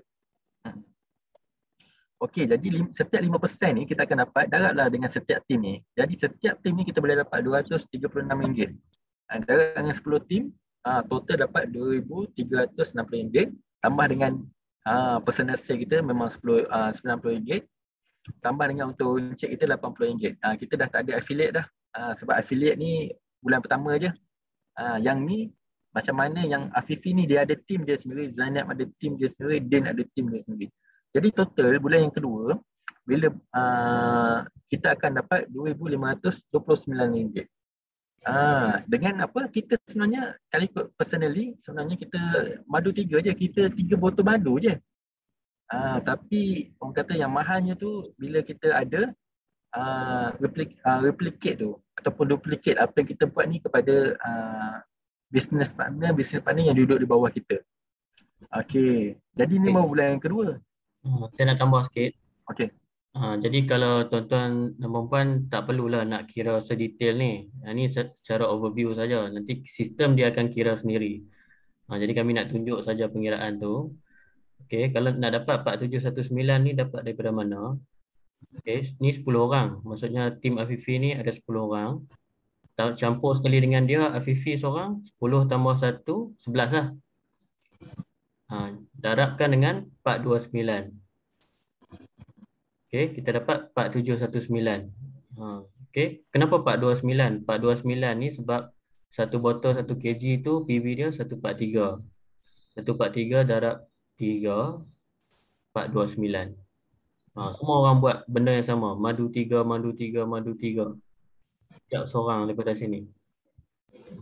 Okey, jadi setiap 5% ni kita akan dapat daratlah dengan setiap tim ni. Jadi setiap tim ni kita boleh dapat RM236. Darat dengan 10 tim, total dapat RM2,360. Tambah dengan personal sale kita memang RM90. Tambah dengan untuk encik kita RM80. Kita dah tak ada affiliate dah. Sebab affiliate ni bulan pertama je. Yang ni macam mana yang Afifi ni dia ada tim dia sendiri, Zainab ada tim dia sendiri, Din ada tim dia sendiri. Jadi total bulan yang kedua bila kita akan dapat RM2,529. Dengan apa kita sebenarnya kalau ikut personally sebenarnya kita madu 3 je, kita 3 botol madu je. Tapi orang kata yang mahalnya tu bila kita ada replicate tu ataupun duplicate apa yang kita buat ni kepada business partner yang duduk di bawah kita. Okey, jadi ni baru bulan yang kedua.
Saya nak tambah sikit.
Okey.
Jadi kalau tuan-tuan dan puan tak perlulah nak kira sedetail ni. Ini secara overview saja. Nanti sistem dia akan kira sendiri. Jadi kami nak tunjuk saja pengiraan tu. Okey, kalau nak dapat 4719 ni dapat daripada mana? Okey, ni 10 orang. Maksudnya tim Afifi ni ada 10 orang. Campur sekali dengan dia Afifi seorang, 10 tambah 1, 11 lah. Darabkan dengan 429. Okey, kita dapat 4719. Okey, kenapa 429? 429 ni sebab satu botol 1 kg tu PV dia 143. 143 darab 3, 429. Semua orang buat benda yang sama. Madu 3, madu 3, madu 3. Setiap seorang daripada sini.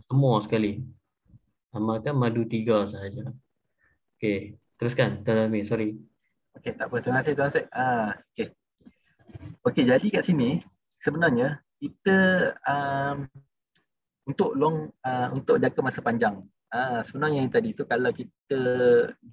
Semua sekali. Amalkan madu 3 sahaja. Okey, teruskan Tuan Azmi, sorry.
Okey, tak apa. Terima kasih Tuan Syed. Okey. Okey, jadi kat sini sebenarnya kita untuk jangka masa panjang. Sebenarnya yang tadi tu kalau kita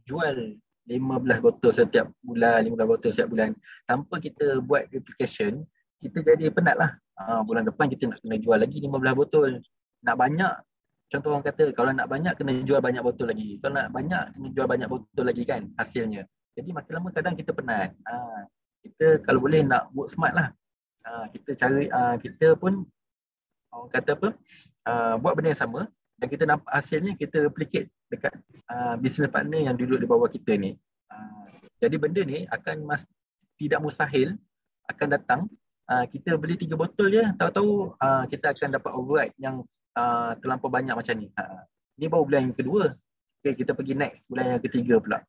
jual 15 botol setiap bulan, 15 botol setiap bulan tanpa kita buat replication, kita jadi penat lah. Bulan depan kita nak kena jual lagi 15 botol. Nak banyak, contoh orang kata kalau nak banyak kena jual banyak botol lagi. Kalau nak banyak kena jual banyak botol lagi kan hasilnya. Jadi makin lama kadang kita penat. Kita kalau boleh nak work smart lah. Kita cari, kita pun orang kata apa, buat benda yang sama dan kita nampak hasilnya kita replicate dekat business partner yang duduk di bawah kita ni. Jadi benda ni akan tidak mustahil akan datang. Kita beli 3 botol je, tahu-tahu kita akan dapat override yang terlampau banyak macam ni. Ni baru bulan yang kedua. Okay, kita pergi next bulan yang ketiga pula.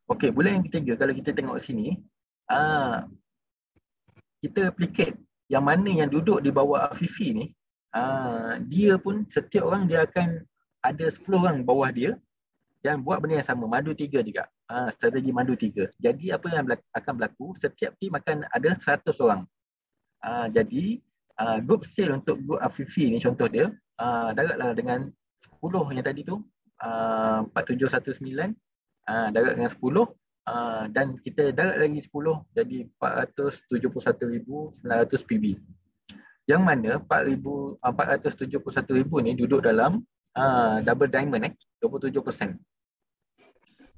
Okay, bulan yang ketiga kalau kita tengok sini, kita replicate yang mana yang duduk di bawah Afifi ni, dia pun setiap orang dia akan ada 10 orang bawah dia dan buat benda yang sama, madu 3 juga. Strategi madu 3. Jadi apa yang akan berlaku, setiap tim akan ada 100 orang. Jadi group sale untuk group Afifi ni contoh dia, daratlah dengan 10 yang tadi tu, 4719, darat dengan 10, dan kita darat lagi 10 jadi 471,900 PB. Yang mana 471,000 ni duduk dalam double diamond 27%.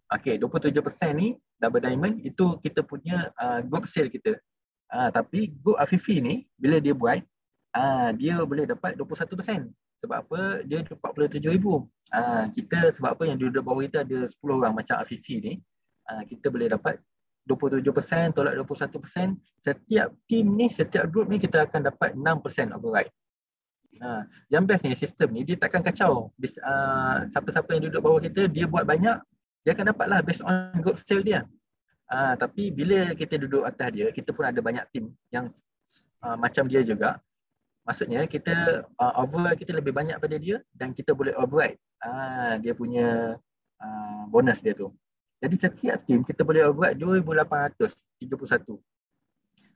Okey, 27% ni double diamond itu kita punya group sale kita. Tapi group Afifi ni bila dia buat dia boleh dapat 21%. Sebab apa? Dia 47,000. Kita sebab apa yang duduk bawah kita ada 10 orang macam Afifi ni, kita boleh dapat 27% tolak 21%. Setiap team ni, setiap group ni kita akan dapat 6% override. Yang best ni sistem ni dia takkan kacau. Siapa-siapa yang duduk bawah kita dia buat banyak, dia akan dapatlah based on group sale dia. Tapi bila kita duduk atas dia, kita pun ada banyak team yang macam dia juga. Maksudnya kita override kita lebih banyak pada dia dan kita boleh override dia punya bonus dia tu. Jadi setiap tim kita boleh override 2,831.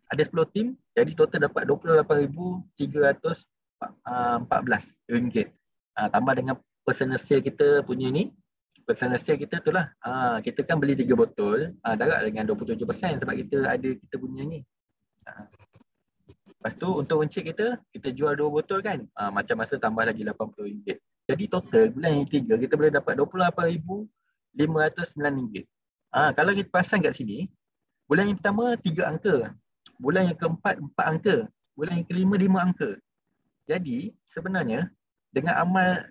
Ada 10 tim, jadi total dapat 28,300 RM14. Tambah dengan personal sale kita punya ni, personal sale kita tu lah. Kita kan beli 3 botol, darat dengan 27% sebab kita punya ni. Lepas tu untuk encik kita jual 2 botol kan, macam masa tambah lagi RM80. Jadi total bulan yang 3 kita boleh dapat RM28,509. Kalau kita pasang kat sini, bulan yang pertama 3 angka, bulan yang keempat 4 angka, bulan yang kelima 5 angka. Jadi sebenarnya dengan amal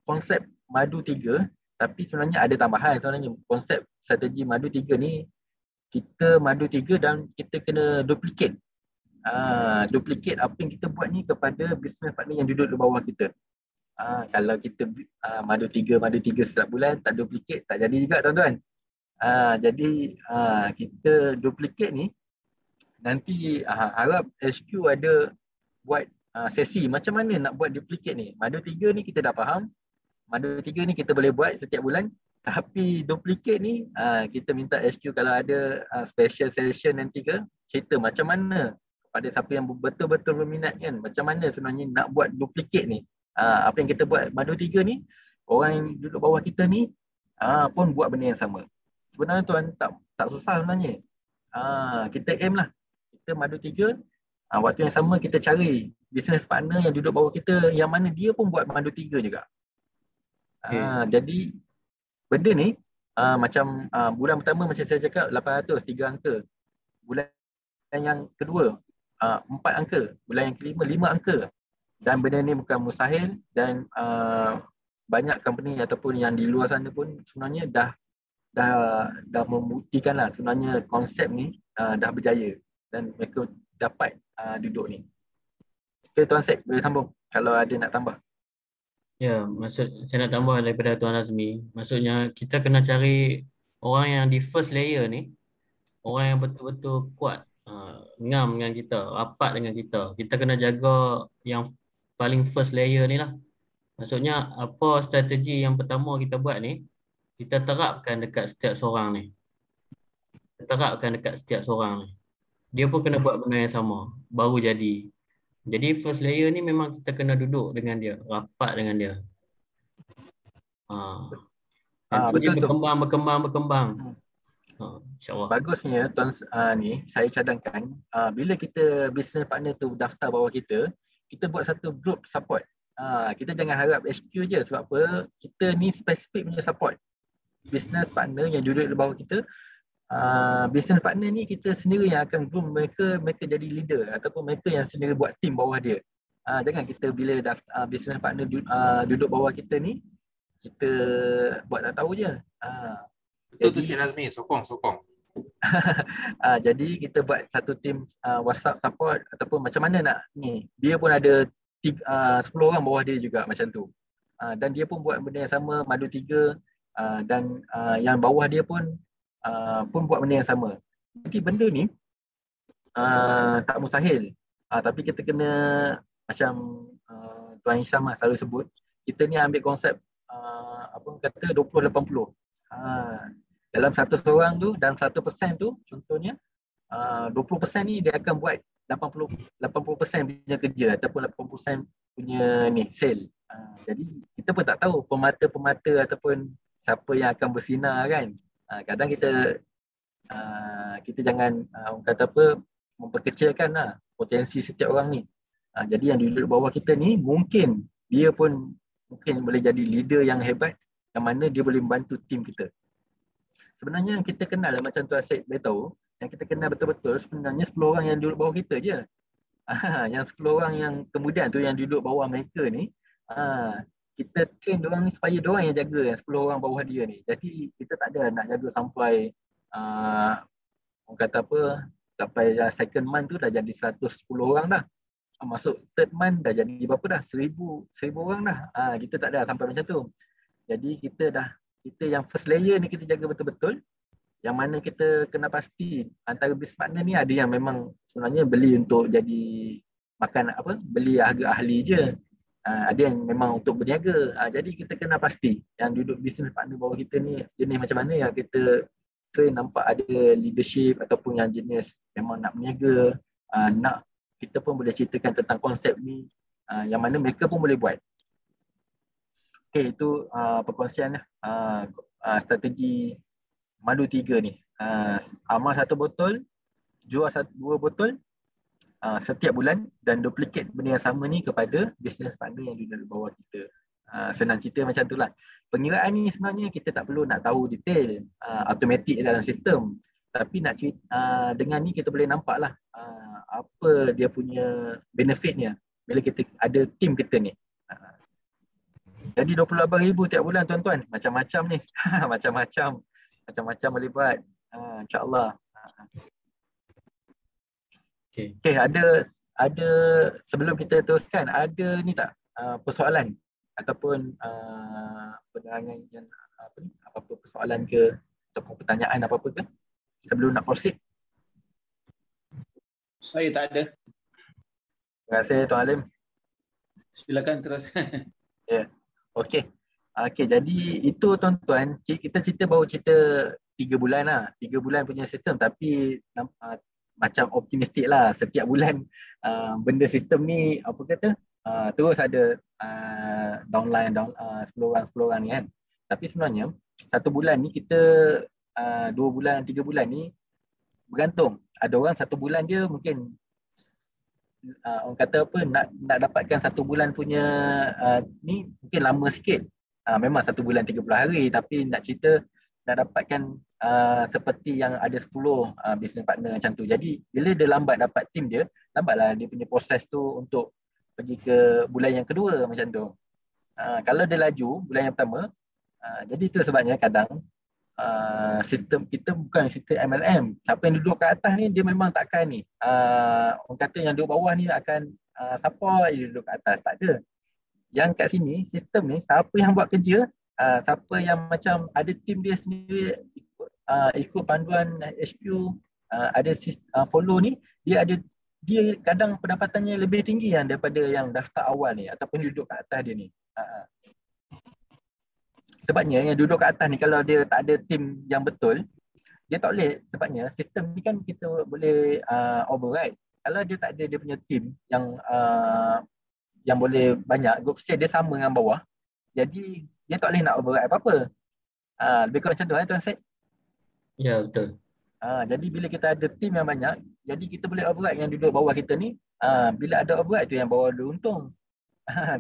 konsep madu 3, tapi sebenarnya ada tambahan sebenarnya. Konsep strategi madu 3 ni, kita madu 3 dan kita kena duplicate. Duplicate apa yang kita buat ni kepada business partner yang duduk di bawah kita. Kalau kita madu 3 setiap bulan tak duplicate tak jadi juga tuan-tuan. Jadi kita duplicate ni nanti harap HQ ada buat sesi macam mana nak buat duplicate ni. Madu 3 ni kita dah faham. Madu 3 ni kita boleh buat setiap bulan. Tapi duplicate ni kita minta HQ kalau ada special session nanti ke, cerita macam mana kepada siapa yang betul-betul berminat kan, macam mana sebenarnya nak buat duplicate ni. Apa yang kita buat madu 3 ni, orang yang duduk bawah kita ni pun buat benda yang sama. Sebenarnya tuan tak susah sebenarnya. Kita aim lah. Kita madu 3, waktu yang sama kita cari business partner yang duduk bawah kita yang mana dia pun buat madu 3 juga. Jadi benda ni macam bulan pertama macam saya cakap 800, 3 angka. Bulan yang kedua 4 angka, bulan yang kelima 5 angka. Dan benda ni bukan mustahil dan banyak company ataupun yang di luar sana pun sebenarnya dah membuktikan lah sebenarnya konsep ni dah berjaya dan mereka dapat duduk ni. Okay, Tuan Sek boleh sambung kalau ada nak tambah.
Ya, saya nak tambah daripada Tuan Azmi. Maksudnya kita kena cari orang yang di first layer ni, orang yang betul-betul kuat, ngam dengan kita, rapat dengan kita. Kita kena jaga yang paling first layer ni lah. Maksudnya apa strategi yang pertama kita buat ni, kita terapkan dekat setiap seorang ni. Dia pun kena buat benda yang sama, baru jadi. Jadi first layer ni memang kita kena duduk dengan dia, rapat dengan dia. Nanti dia
Betul tu.
berkembang. InsyaAllah.
Bagusnya Tuan ni saya cadangkan bila kita business partner tu daftar bawah kita buat satu group support. Kita jangan harap HQ je sebab apa? Kita ni spesifik punya support. Business partner yang duduk di bawah kita, business partner ni kita sendiri yang akan groom mereka jadi leader ataupun mereka yang sendiri buat team bawah dia. Jangan kita bila daftar business partner duduk bawah kita ni, kita buat tak tahu je.
Betul tu Cik Nazmi, sokong.
Jadi kita buat satu team WhatsApp support ataupun macam mana nak ni. Dia pun ada 10 orang bawah dia juga macam tu. Dan dia pun buat benda yang sama, madu 3 dan yang bawah dia pun buat benda yang sama. Jadi benda ni tak mustahil. Tapi kita kena macam Tuan Hisham selalu sebut, kita ni ambil konsep 20-80. Dalam 100 orang tu, dalam 1% tu contohnya 20% ni dia akan buat 80% punya kerja ataupun 80% punya ni sale. Jadi kita pun tak tahu pemata-pemata ataupun siapa yang akan bersinar kan. Kadang kita jangan orang kata apa, memperkecilkan lah potensi setiap orang ni. Jadi yang duduk bawah kita ni mungkin dia pun boleh jadi leader yang hebat yang mana dia boleh membantu tim kita. Sebenarnya kita kenal macam Tuan Syed beritahu, yang kita kenal betul-betul sebenarnya 10 orang yang duduk bawah kita je. Yang 10 orang yang kemudian tu yang duduk bawah mereka ni, kita train diorang ni supaya diorang yang jaga yang 10 orang bawah dia ni. Jadi kita tak ada nak jaga sampai orang kata apa, sampai second month tu dah jadi 110 orang dah. Masuk third month dah jadi berapa dah? 1000 orang dah. Kita tak ada sampai macam tu. Jadi kita yang first layer ni kita jaga betul-betul. Yang mana kita kena pasti antara business partner ni ada yang memang sebenarnya beli untuk jadi makan beli harga ahli je. Ada yang memang untuk berniaga. Jadi kita kena pasti yang duduk business partner bawah kita ni jenis macam mana yang kita train, nampak ada leadership ataupun yang jenis memang nak berniaga, kita pun boleh ceritakan tentang konsep ni. yang mana mereka pun boleh buat. Okey, itu perkongsian strategi madu 3 ni. Amal 1 botol, jual 2 botol setiap bulan dan duplicate benda yang sama ni kepada business partner yang duduk di bawah kita. Senang cerita macam tu lah. Pengiraan ni sebenarnya kita tak perlu nak tahu detail, automatik dalam sistem. Tapi nak cerita, dengan ni kita boleh nampak lah apa dia punya benefitnya bila kita ada tim kita ni. Jadi 28,000 tiap bulan tuan-tuan. Macam-macam ni. Macam-macam boleh buat. InsyaAllah. Okay, ada sebelum kita teruskan, ada ni tak persoalan ataupun penerangan yang apa-apa persoalan ke ataupun pertanyaan apa-apa ke sebelum nak proceed?
Saya tak ada.
Terima kasih Tuan Alim.
Silakan terus.
Ya. Okey. Jadi itu tuan-tuan, kita cerita baru cerita 3 bulan lah. 3 bulan punya sistem, tapi macam optimistik lah. Setiap bulan benda sistem ni apa kata terus ada downline 10 orang ni kan. Tapi sebenarnya 1 bulan ni kita 2 bulan 3 bulan ni bergantung. Ada orang 1 bulan je mungkin orang kata apa nak dapatkan 1 bulan punya ni mungkin lama sikit. Memang 1 bulan 30 hari, tapi nak cerita nak dapatkan seperti yang ada 10 business partner macam tu. Jadi bila dia lambat dapat tim dia, lambatlah dia punya proses tu untuk pergi ke bulan yang kedua macam tu. Kalau dia laju bulan yang pertama, jadi itu sebabnya kadang sistem kita bukan sistem MLM. Siapa yang duduk kat atas ni dia memang takkan ni. Orang kata yang duduk bawah ni akan support dia duduk kat atas. Tak ada. Yang kat sini sistem ni siapa yang buat kerja, siapa yang macam ada tim dia sendiri ikut panduan HQ, ada follow ni, dia kadang pendapatannya lebih tinggi kan daripada yang daftar awal ni ataupun duduk kat atas dia ni. Sebabnya yang duduk kat atas ni kalau dia tak ada tim yang betul, dia tak boleh. Sebabnya sistem ni kan kita boleh override. Kalau dia tak ada dia punya tim yang boleh banyak, group share dia sama dengan bawah, jadi dia tak boleh nak override apa-apa. Lebih kurang macam tu kan Tuan Syed?
Ya, betul.
Jadi bila kita ada tim yang banyak, jadi kita boleh override yang duduk bawah kita ni. Bila ada override tu yang bawah dia untung.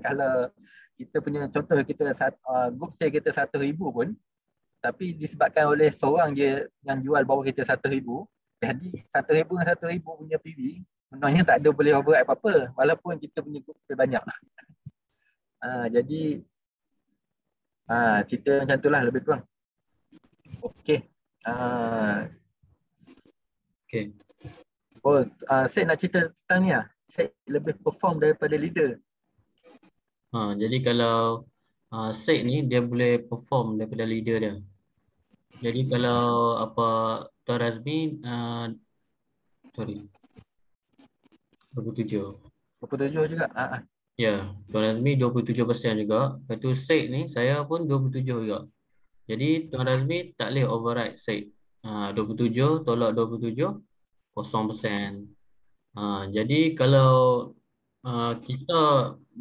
Kalau kita punya contoh kita group share kita 1,000 pun, tapi disebabkan oleh seorang je yang jual bawah kita 1,000, jadi 1,000 dengan 1,000 punya PV sebenarnya tak ada boleh override apa-apa walaupun kita punya group share banyak. Jadi cerita macam tu lah lebih kurang. Okey.
Okey.
Saya nak cerita tentang ni lah. Saya lebih perform daripada leader.
Jadi kalau Syed ni dia boleh perform daripada leader dia. Jadi kalau apa Tuan Razmi 27.
27 juga.
Ya, Tuan Razmi 27% juga. Lepas tu Syed ni saya pun 27 juga. Jadi Tuan Razmi tak boleh override Syed. 27 tolak 27 0%. Jadi kalau kita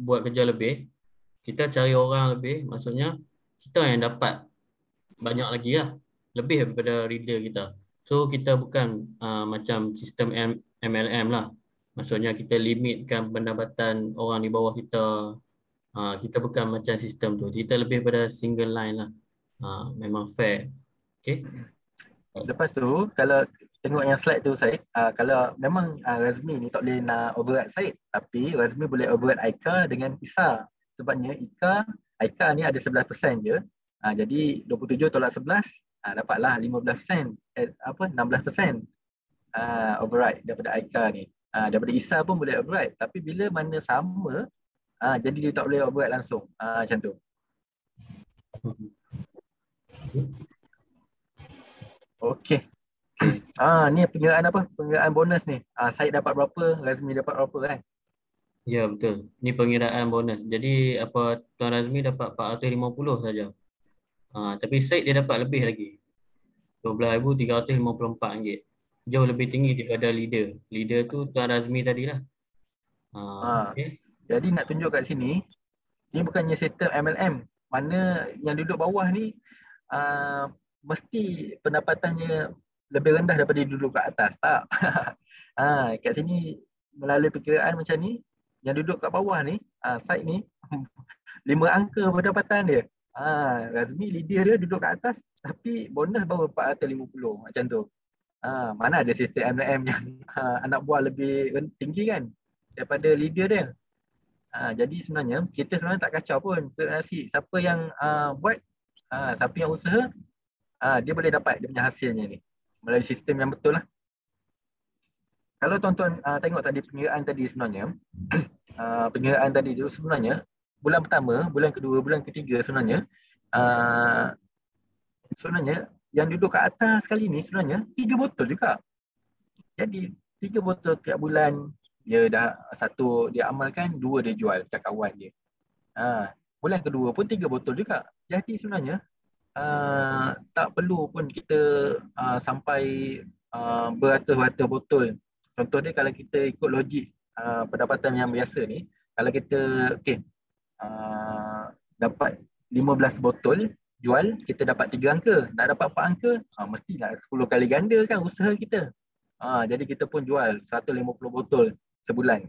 buat kerja lebih, kita cari orang lebih, maksudnya kita yang dapat banyak lagi lah, lebih daripada leader kita. So kita bukan macam sistem MLM lah. Maksudnya kita limitkan pendapatan orang di bawah kita. Kita bukan macam sistem tu. Kita lebih pada single line lah. Memang fair. Okay.
Lepas tu kalau tengok yang slide tu Syed, kalau memang Razmi ni tak boleh nak override Syed, tapi Razmi boleh override Aika dengan Isa. Sebabnya Aika ni ada 11% je. Jadi 27 tolak 11 dapatlah 15%. 16% override daripada Aika ni. Daripada Isa pun boleh override, tapi bila mana sama jadi dia tak boleh override langsung. Macam tu. Okey. Ni pengiraan apa? Pengiraan bonus ni. Syed dapat berapa, Razmi dapat berapa kan?
Ya, betul. Ni pengiraan bonus. Jadi apa Tuan Razmi dapat 450 saja. Tapi Syed dia dapat lebih lagi. RM12,354. Jauh lebih tinggi daripada leader. Leader tu Tuan Razmi tadilah. Okay.
Jadi nak tunjuk kat sini, ni bukannya sistem MLM. Mana yang duduk bawah ni mesti pendapatannya lebih rendah daripada duduk kat atas. Tak. Kat sini melalui perkiraan macam ni, yang duduk kat bawah ni, side ni 5 angka pendapatan dia. Razmi leader dia duduk kat atas tapi bonus baru 450 macam tu. Mana ada sistem MLM yang anak buah lebih tinggi kan daripada leader dia. Jadi sebenarnya kita sebenarnya tak kacau pun ke nasi. Siapa yang buat, siapa yang usaha, dia boleh dapat dia punya hasilnya ni melalui sistem yang betul lah. Kalau tuan-tuan tengok tadi pengiraan tadi sebenarnya, pengiraan tadi tu sebenarnya bulan pertama, bulan kedua, bulan ketiga sebenarnya yang duduk kat atas kali ni sebenarnya 3 botol juga. Jadi 3 botol tiap bulan dia dah 1 dia amalkan, 2 dia jual kat kawan dia. Bulan kedua pun 3 botol juga. Jadi sebenarnya tak perlu pun kita sampai beratus-ratus botol. Contoh dia kalau kita ikut logik pendapatan yang biasa ni, kalau kita dapat 15 botol jual, kita dapat 3 angka. Nak dapat 4 angka, mesti nak 10 kali ganda kan usaha kita. Jadi kita pun jual 150 botol sebulan,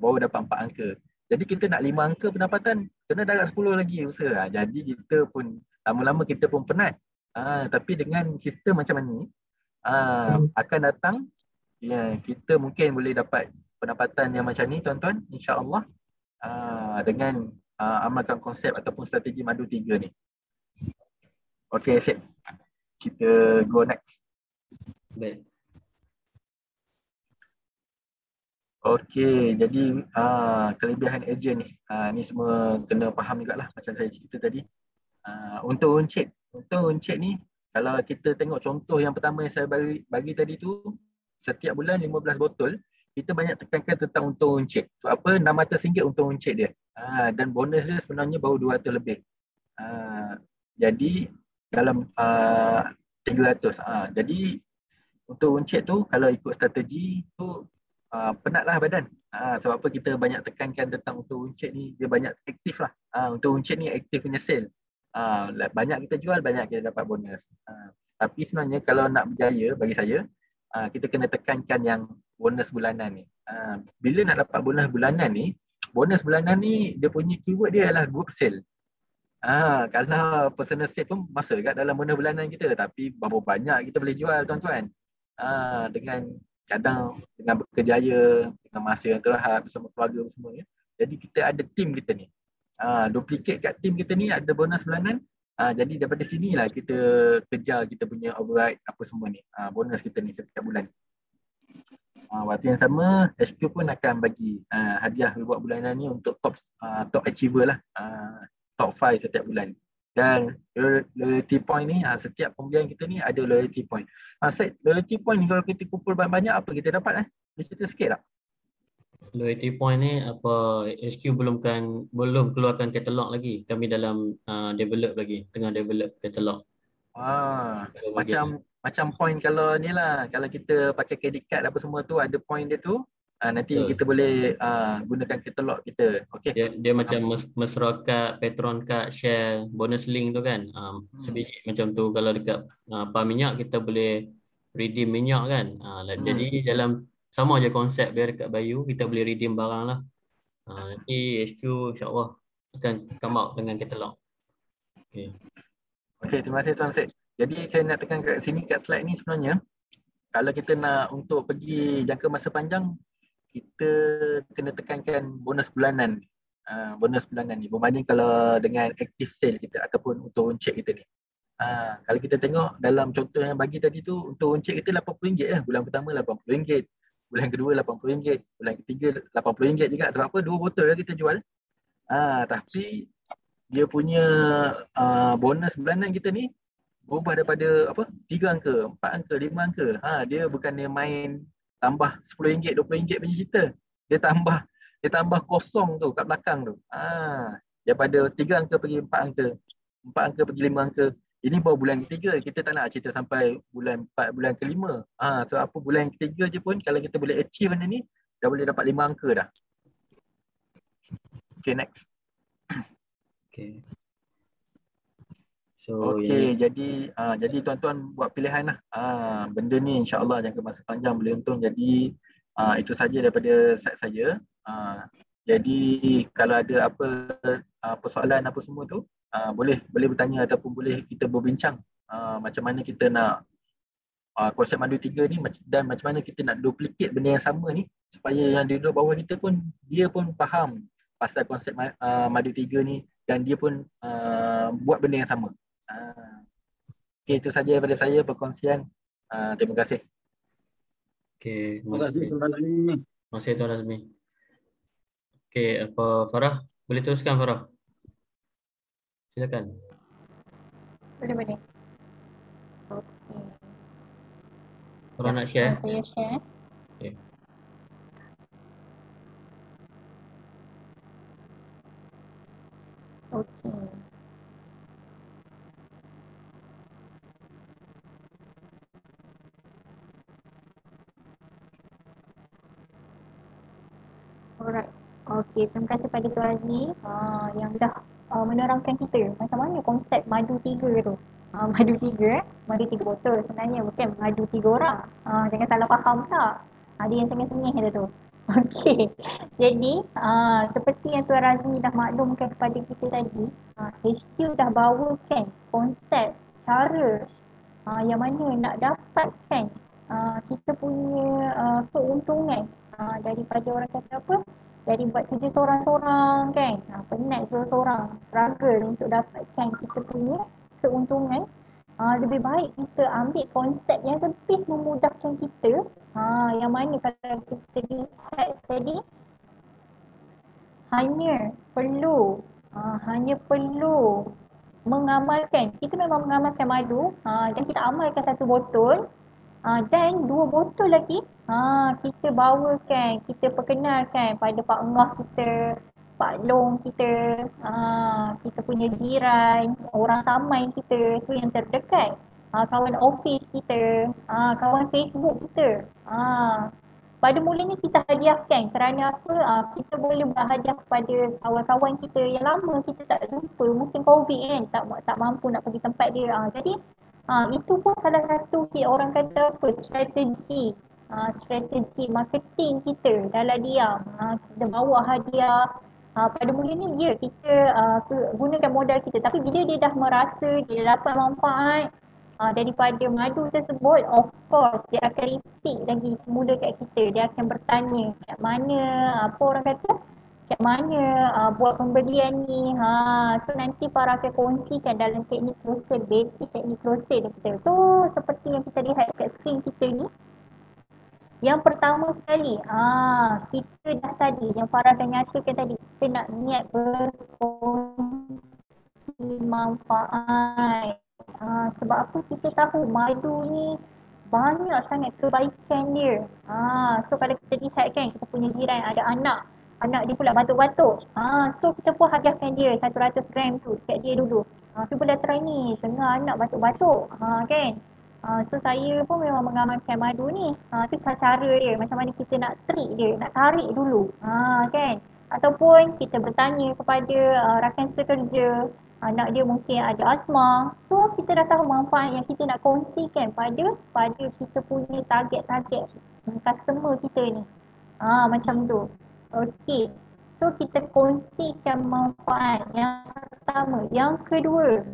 baru dapat 4 angka. Jadi kita nak 5 angka pendapatan, kena darab 10 lagi usaha. Jadi kita pun lama-lama kita pun penat. Tapi dengan sistem macam ni, akan datang, kita mungkin boleh dapat pendapatan yang macam ni tuan-tuan, insya-Allah, dengan amalkan konsep ataupun strategi madu 3 ni. Okey, sip. Kita go next.
Baik.
Okey, jadi kelebihan ejen ni, ni semua kena faham jugalah macam saya cerita tadi. Untuk uncit ni, kalau kita tengok contoh yang pertama yang saya bagi tadi tu, setiap bulan 15 botol, kita banyak tekankan tentang untung uncit. Sebab apa? RM600 untung uncit dia. Dan bonus dia sebenarnya baru 200 lebih. Jadi dalam 300. Jadi untuk uncit tu kalau ikut strategi tu penatlah badan. Sebab apa kita banyak tekankan tentang untuk uncit ni, dia banyak aktif lah. Untuk uncit ni aktif punya sale. Banyak kita jual, banyak kita dapat bonus. Tapi sebenarnya kalau nak berjaya bagi saya, kita kena tekankan yang bonus bulanan ni. Bila nak dapat bonus bulanan ni dia punya keyword dia adalah group sale. Kalau personal sale pun masuk kat dalam bonus bulanan kita, tapi berapa banyak kita boleh jual tuan-tuan. Dengan kadang dengan berkejaya, dengan masa yang terhad bersama keluarga semua ya. Jadi kita ada tim kita ni. Duplicate kat tim kita ni ada bonus bulanan. Jadi daripada sinilah kita kejar kita punya override apa semua ni. Bonus kita ni setiap bulan. Waktu yang sama HQ pun akan bagi hadiah reward bulanan ni untuk top achiever lah. Top 5 setiap bulan. Dan loyalty point ni, setiap pembelian kita ni ada loyalty point. Set loyalty point ni kalau kita kumpul banyak-banyak apa kita dapat Boleh cerita sikit tak?
Loyalty point ni apa, HQ belum keluarkan katalog lagi. Kami dalam develop lagi, tengah develop katalog.
Macam point kalau ni lah, kalau kita pakai credit card apa semua tu ada point dia tu, nanti kita boleh gunakan katalog kita. Okey.
Dia macam mesra card, patron card, share, bonus link tu kan. Sebiji macam tu kalau dekat pam minyak kita boleh redeem minyak kan. Jadi dalam sama je konsep dia dekat Bayu, kita boleh redeem barang lah. Nanti HQ insya-Allah akan come out dengan katalog.
Okey, terima kasih Tuan Syed. Jadi saya nak tekan kat sini kat slide ni sebenarnya, kalau kita nak untuk pergi jangka masa panjang, kita kena tekankan bonus bulanan. Bonus bulanan ni berbanding kalau dengan active sale kita ataupun untuk uncit kita ni. Kalau kita tengok dalam contoh yang bagi tadi tu, untuk uncit kita RM80 lah. Bulan pertama RM80, bulan kedua RM80, bulan ketiga RM80 juga. Sebab apa? 2 botol lah kita jual. Tapi dia punya bonus bulanan kita ni berubah daripada 3 angka, 4 angka, 5 angka. Dia bukannya main tambah RM10, RM20 punya cerita. Dia tambah kosong tu kat belakang tu. Daripada 3 angka pergi 4 angka, 4 angka pergi 5 angka. Ini baru bulan ketiga, kita tak nak cerita sampai bulan 4, bulan ke-5. Sebab apa, bulan ketiga je pun kalau kita boleh achieve benda ni, dah boleh dapat 5 angka dah. Okay, next.
Okay. So
Okey,
yang
jadi tuan-tuan buat pilihan lah. Benda ni insya-Allah jangka masa panjang boleh untung. Jadi itu saja daripada set saya. Jadi kalau ada apa persoalan apa semua tu, boleh bertanya ataupun boleh kita berbincang macam mana kita nak konsep madu 3 ni dan macam mana kita nak duplicate benda yang sama ni supaya yang duduk bawah kita pun dia pun faham pasal konsep madu 3 ni dan dia pun buat benda yang sama. Okey, itu saja daripada saya perkongsian. Terima kasih.
okay,
Terima kasih Tuan Razmi.
terima kasih Tuan Razmi. Okay, apa Farah? Boleh teruskan Farah? Silakan.
Boleh. Okey.
Farah nak share?
Saya share.
Okay.
Okey. Alright. Okey, terima kasih pada Tuan Azmi yang dah menerangkan kita macam mana konsep madu 3 tu. Madu 3 madu 3 botol sebenarnya bukan madu 3 orang. Jangan salah faham pula. Ada yang sengih-sengih dia tu. Okey. Jadi seperti yang Tuan Razmi dah maklumkan kepada kita tadi, HQ dah bawakan konsep cara yang mana nak dapatkan kita punya keuntungan daripada orang kata apa, dari buat kerja seorang-seorang kan, penat seorang-seorang, struggle untuk dapatkan kita punya keuntungan. Lebih baik kita ambil konsep yang lebih memudahkan kita, yang mana kalau kita lihat tadi hanya perlu mengamalkan, kita memang mengamalkan madu dan kita amalkan satu botol dan 2 botol lagi kita bawakan, kita perkenalkan pada Pak Ngah kita, Pak Long kita, kita punya jiran, orang ramai kita tu yang terdekat, kawan office kita, kawan Facebook kita. Pada mulanya kita hadiahkan kerana apa? Kita boleh berhadiah kepada kawan-kawan kita yang lama kita tak jumpa musim Covid kan, tak mampu nak pergi tempat dia. Jadi itu pun salah satu orang kata apa, strategi marketing kita dalam diam. Kita bawa hadiah. Pada mulanya ya kita gunakan modal kita, tapi bila dia dah merasa dia dapat manfaat daripada madu tersebut, of course dia akan repeat lagi semula kat kita. Dia akan bertanya kat mana, apa orang kata, kat mana buat pembelian ni. So nanti para akan kongsikan dalam teknik crochet, basic teknik crochet kita. So seperti yang kita lihat kat skrin kita ni, yang pertama sekali kita dah tadi, yang Farah dah nyatakan tadi, kita nak niat berkongsi manfaat. Sebab apa? Kita tahu madu ni banyak sangat kebaikan dia. So kalau kita lihat kan, kita punya jiran ada anak dia pula batuk-batuk. So kita pun hadiahkan dia 100 gram tu dekat dia dulu. Cubalah try ni, tengah anak batuk-batuk. Kan? So saya pun memang mengamalkan madu ni. Tu cara dia, macam mana kita nak treat dia, nak tarik dulu. Kan? Ataupun kita bertanya kepada rakan sekerja, anak dia mungkin ada asma. So kita dah tahu manfaat yang kita nak kongsikan pada kita punya target customer kita ni. Macam tu. Okey. So kita kongsikan manfaat yang pertama. Yang kedua,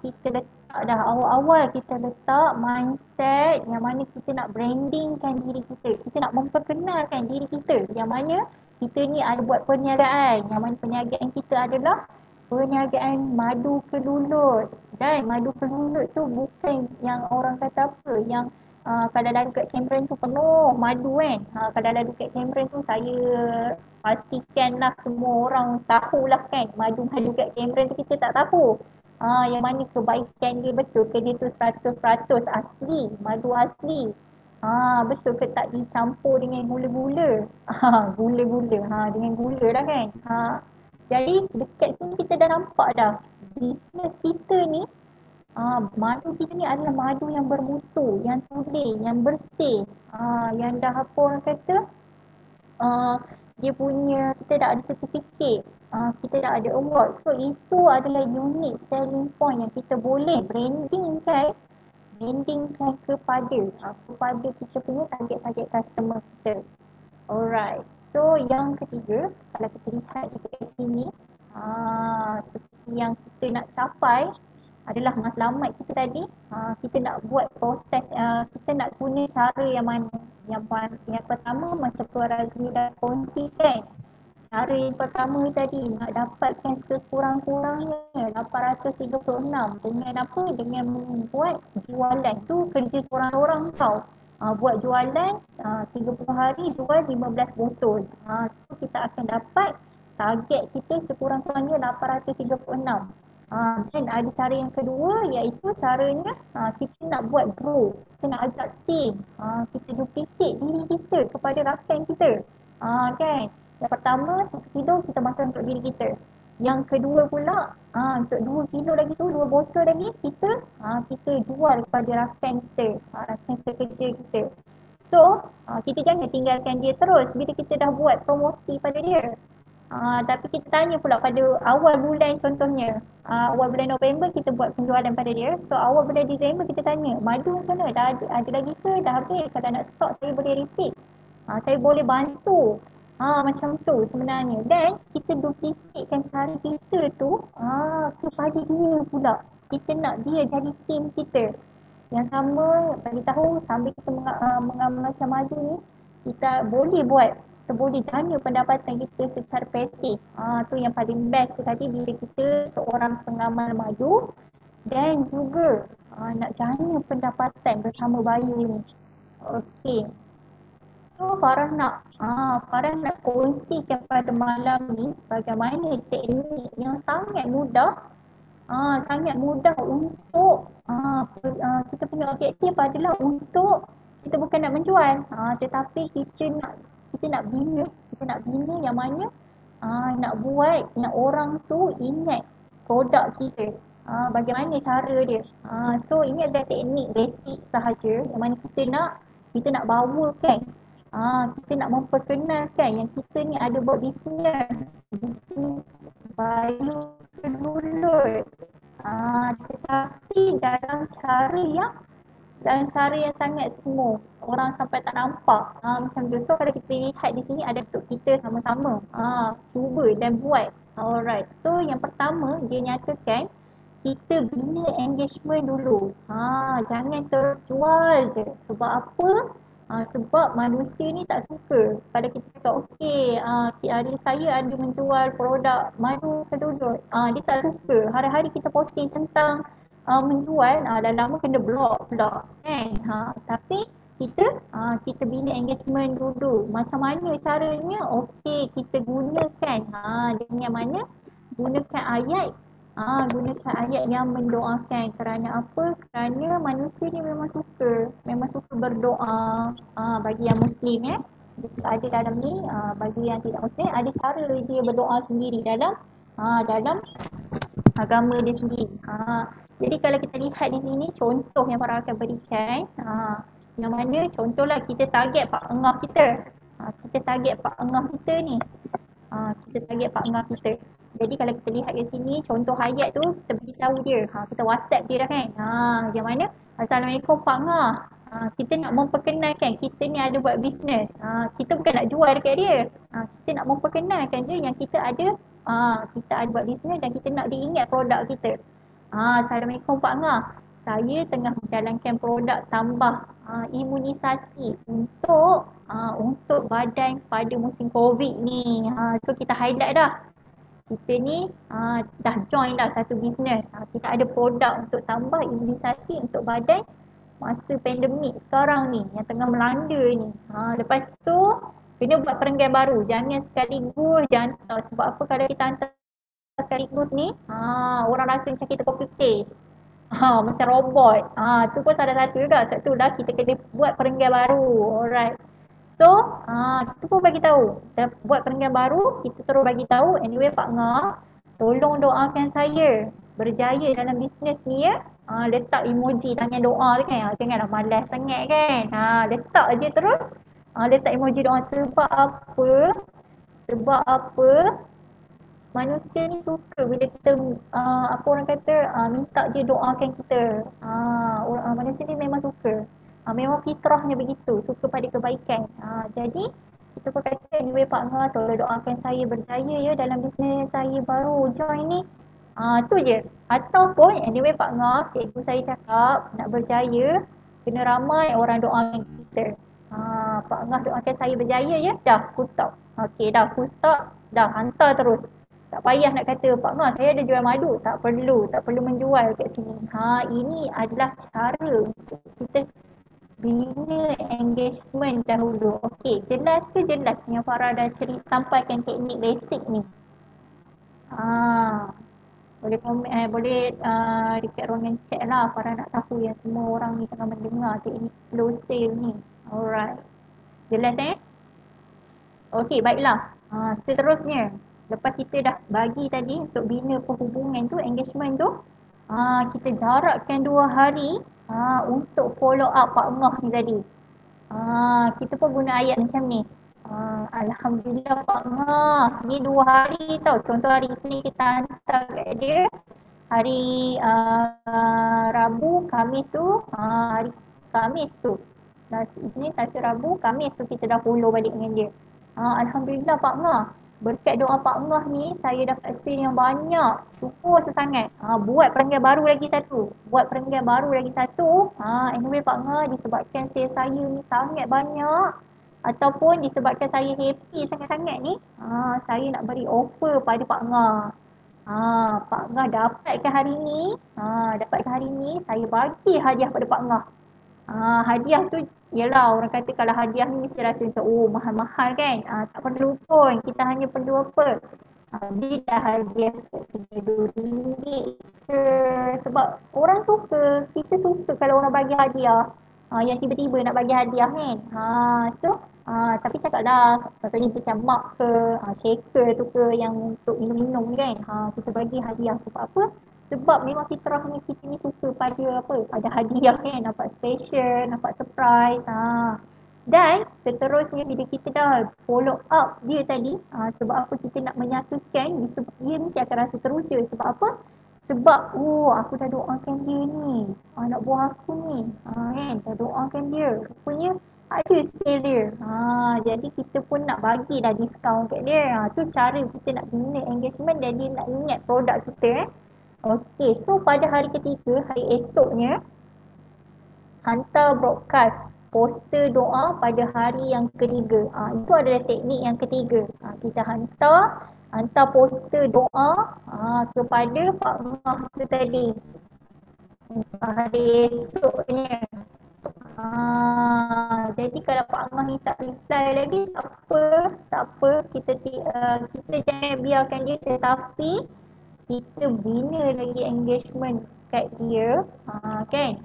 kita letak dah awal-awal, kita letak mindset yang mana kita nak brandingkan diri kita. Kita nak memperkenalkan diri kita. Yang mana kita ni ada buat perniagaan. Yang mana perniagaan kita adalah perniagaan madu kelulut. Dan madu kelulut tu bukan yang orang kata apa, yang kalau lalu kat Cameron tu penuh madu kan. Kalau lalu kat Cameron tu saya pastikanlah semua orang tahulah kan, madu-madu kat Cameron tu kita tak tahu. Yang mana kebaikan dia, betul ke dia tu 100% asli, madu asli. Betul ke tak dicampur dengan gula-gula. Gula-gula. Dengan gula lah kan. Jadi dekat sini kita dah nampak dah, bisnes kita ni, madu kita ni adalah madu yang bermutu, yang tulen, yang bersih, yang dah apa orang kata, dia punya, kita dah ada sertifikat, kita dah ada award. So itu adalah unique selling point yang kita boleh brandingkan kepada kita punya target customer kita. Alright. So yang ketiga, kalau kita lihat di sini, seperti yang kita nak capai adalah matlamat kita tadi. Kita nak buat proses, kita nak guna cara yang mana? Yang pertama macam Tuan Razmi dah kongsikan. Cara yang pertama tadi nak dapatkan sekurang-kurangnya 836 dengan apa? Dengan membuat jualan tu kerja seorang-orang tau. Buat jualan 30 hari jual 15 botol. So kita akan dapat target kita sekurang-kurangnya 836. Dan ada cara yang kedua iaitu caranya kita nak buat grow. Kita nak ajak team. Kita duplicate diri kita kepada rakan kita. Kan? Yang pertama, 1 kilo kita makan untuk diri kita. Yang kedua pula, untuk 2 kilo lagi tu, 2 botol lagi, kita jual kepada rakan kita, rakan sekerja kita. So, kita jangan tinggalkan dia terus bila kita dah buat promosi pada dia. Tapi kita tanya pula pada awal bulan contohnya. Awal bulan November kita buat penjualan pada dia. So, awal bulan Disember kita tanya, madu macam mana? Dah ada lagi ke? Dah habis? Kalau nak stok, saya boleh repeat. Saya boleh bantu. Macam tu sebenarnya. Dan kita duplicatkan cara kita tu kepada dia pula. Kita nak dia jadi tim kita. Yang sama bagi tahu sambil kita mengamalkan madu ni, kita boleh buat, kita boleh jana pendapatan kita secara pasif. Tu yang paling best tadi bila kita seorang pengamal madu dan juga nak jana pendapatan bersama buyer ni. Okey. So Farah nak kongsikan pada malam ni bagaimana teknik yang sangat mudah untuk kita punya objektif adalah untuk kita bukan nak menjual, tetapi kita nak bina yang mana nak orang tu ingat produk kita. Bagaimana cara dia. So ini adalah teknik basic sahaja yang mana kita nak bawakan. Kita nak memperkenalkan yang kita ni ada buat bisnes bayu kelulut. Tetapi dalam cara yang sangat smooth, orang sampai tak nampak. Macam tu. So kalau kita lihat di sini ada untuk kita sama-sama cuba dan buat. Alright. So yang pertama dia nyatakan kita bina engagement dulu. Jangan terjual je. Sebab apa? Sebab manusia ni tak suka kalau kita cakap okey, saya ada menjual produk madu keduduk. Dia tak suka. Hari-hari kita posting tentang menjual, dah lama kena block pula kan. Tapi kita bina engagement dulu. Macam mana caranya? Okey, kita gunakan dengan mana? Gunakan ayat yang mendoakan. Kerana apa? Kerana manusia ni memang suka berdoa. Bagi yang Muslim ada dalam ni, bagi yang tidak Muslim ada cara dia berdoa sendiri dalam agama dia sendiri. Jadi kalau kita lihat di sini contoh yang Farah akan berikan, yang mana contohlah kita target Pak Engah kita. Kita target Pak Engah kita. Jadi kalau kita lihat di sini contoh ayat tu kita beritahu dia, kita WhatsApp dia dah kan. Yang mana? Assalamualaikum Pak Ngah. Kita nak memperkenalkan kita ni ada buat bisnes. Kita bukan nak jual dekat dia. Kita nak memperkenalkan je yang kita ada buat bisnes dan kita nak diingat produk kita. Assalamualaikum Pak Ngah. Saya tengah menjalankan produk tambah imunisasi untuk badan pada musim COVID ni. So kita highlight dah. Kita ni dah join dah satu bisnes. Kita ada produk untuk tambah imunisasi untuk badan masa pandemik sekarang ni yang tengah melanda ni. Lepas tu kena buat perenggan baru. Jangan sekaligus hantar. Sebab apa kalau kita hantar sekaligus ni orang rasa macam kita copy paste. Macam robot. Tu pun salah satu juga. Satu lah kita kena buat perenggan baru. Alright. So, kita pun bagi tahu. Dah buat perenggan baru, kita terus bagi tahu. Anyway, Pak Ngah, tolong doakan saya berjaya dalam bisnes ni ya. Letak emoji tangan doa tu kan. Janganlah malas sangat kan. Letak je terus. Letak emoji doa. Sebab apa? Sebab apa? Manusia ni suka bila kita apa orang kata minta dia doakan kita. Manusia ni memang suka. Memang fitrahnya begitu, suka pada kebaikan. Jadi kita pun kata, anyway Pak Ngah, tolong doakan saya berjaya ya dalam bisnes saya baru join ni. Tu je. Ataupun anyway Pak Ngah, cikgu saya cakap nak berjaya kena ramai orang doakan kita. Pak Ngah doakan saya berjaya ya. Dah, full stop. Okey, dah full stop. Dah, hantar terus. Tak payah nak kata, Pak Ngah saya ada jual madu. Tak perlu menjual kat sini. Ini adalah cara untuk kita bina engagement dahulu. Okey, jelas ke jelas yang Farah dah sampaikan teknik basic ni? Boleh komen, boleh dekat ruangan chat lah. Farah nak tahu yang semua orang ni tengah mendengar teknik slow sale ni. Alright. Jelas Okey, baiklah. Seterusnya, lepas kita dah bagi tadi untuk bina perhubungan tu, engagement tu, kita jarakkan 2 hari untuk follow up Pak Ngah ni tadi. Kita pun guna ayat macam ni. Alhamdulillah Pak Ngah, ni 2 hari tau. Contoh hari Isnin kita hantar kat dia. Hari Rabu, Khamis tu, hari Khamis tu. Isnin, Selasa, Rabu, Khamis tu kita dah follow balik dengan dia. Alhamdulillah Pak Ngah. Berkat doa Pak Ngah ni, saya dapat sale yang banyak. Syukur sesangat. Buat perenggan baru lagi satu. Anyway Pak Ngah, disebabkan sale saya ni sangat banyak, ataupun disebabkan saya happy sangat-sangat ni, saya nak beri offer pada Pak Ngah. Pak Ngah dapatkan hari ni, saya bagi hadiah pada Pak Ngah. Hadiah tu yelah, orang kata kalau hadiah ni mesti rasa macam mahal-mahal kan. Tak perlu pun, kita hanya perlu apa, dia dah hadiah RM32 ke. Sebab orang suka, kita suka kalau orang bagi hadiah, yang tiba-tiba nak bagi hadiah kan. Tapi cakap lah, contohnya macam mak ke, shaker tu ke, yang untuk minum-minum kan, kita bagi hadiah. Sebab apa? Sebab memang fitrahnya kita ni suka pada hadiah kan, nampak special, nampak surprise. Dan seterusnya bila kita dah follow up dia tadi, sebab apa kita nak menyatukan, dia mesti akan rasa teruja. Sebab apa? Sebab aku dah doakan dia ni, anak buah aku ni, kan, dah doakan dia, rupanya ada sale dia. Jadi kita pun nak bagi dah diskaun kat dia. Tu cara kita nak bina engagement dan dia nak ingat produk kita. Okey, so pada hari ketiga, hari esoknya, hantar broadcast poster doa pada hari yang ketiga. Itu adalah teknik yang ketiga. Kita hantar poster doa kepada Pak Ngah tu tadi. Hari esoknya. Jadi kalau Pak Ngah ni tak reply lagi, tak apa, kita jangan biarkan dia, tetapi kita bina lagi engagement kat dia, kan?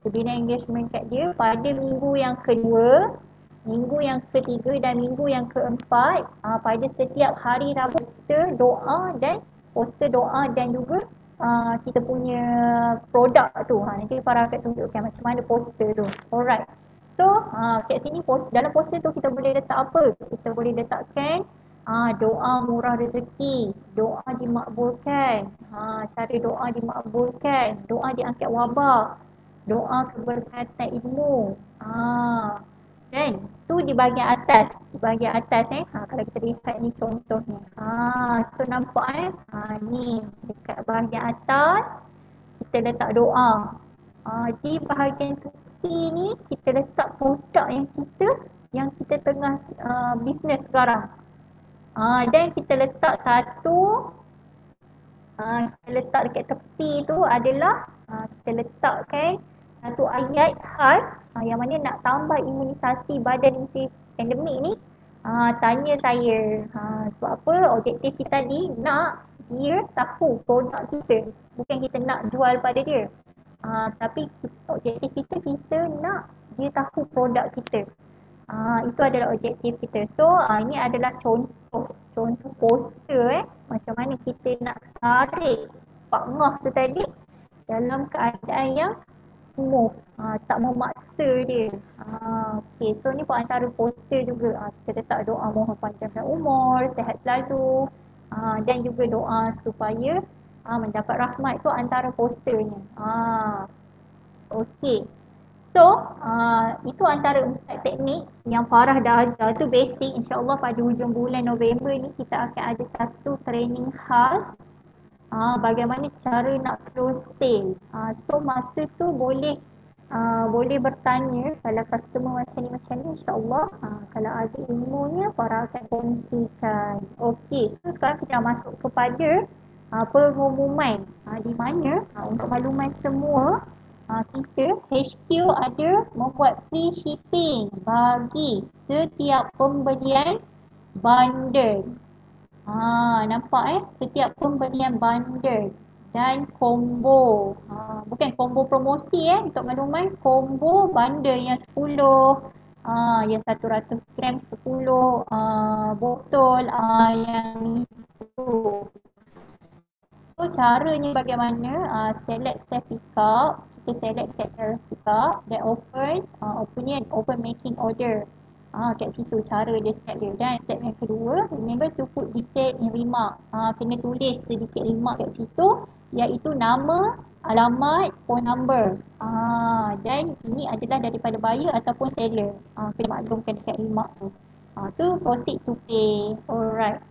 Kita bina engagement kat dia pada minggu yang kedua, minggu yang ketiga dan minggu yang keempat. Pada setiap hari Rabu kita poster doa dan juga kita punya produk tu. Nanti Farah akan tunjukkan macam mana poster tu. Alright. So, kat sini dalam poster tu kita boleh letak apa? Kita boleh letakkan doa murah rezeki, doa dimakbulkan, cara doa dimakbulkan, doa diangkat wabak, doa keberkatan ilmu. Kan? Tu di bahagian atas. Kalau kita lihat ni contohnya. So nampak ni dekat bahagian atas kita letak doa. Di bahagian tepi ni kita letak produk yang kita tengah bisnes sekarang. Dan kita letak kita letak dekat tepi tu adalah kita letakkan satu ayat khas yang mana nak tambah imunisasi badan musim pandemik ni. Tanya saya, sebab apa? Objektif kita tadi nak dia tahu produk kita, bukan kita nak jual pada dia. Tapi objektif kita nak dia tahu produk kita. Itu adalah objektif kita. So ini adalah contoh poster macam mana kita nak tarik Pak Ngah tu tadi dalam keadaan yang smooth, tak memaksa dia. Okay, so ni pun antara poster juga. Kita letak doa mohon panjangkan umur, sihat selalu, dan juga doa supaya mendapat rahmat, tu antara posternya. Okay. So, itu antara 4 teknik yang Farah dah ajar. Tu basic. InsyaAllah pada hujung bulan November ni kita akan ada satu training khas bagaimana cara nak close sale. So, masa tu boleh bertanya kalau customer macam ni insyaAllah. Kalau ada ilmunya Farah akan kongsikan. Okay, so sekarang kita dah masuk kepada pengumuman. Di mana untuk makluman semua, kita HQ ada membuat free shipping bagi setiap pembelian bundle. Nampak setiap pembelian bundle dan combo. Bukan combo promosi untuk makluman, combo bundle yang 10, yang 100 gram 10 botol, yang itu. So caranya bagaimana? Select self pick up. Kita select dekat self pick up dan open making order. Kat situ cara dia step dia. Dan step yang kedua, remember to put detail in remark. Kena tulis sedikit remark kat situ, iaitu nama, alamat, phone number. Dan ini adalah daripada buyer ataupun seller. Kena maklumkan dekat remark tu. Tu proceed to pay. Alright.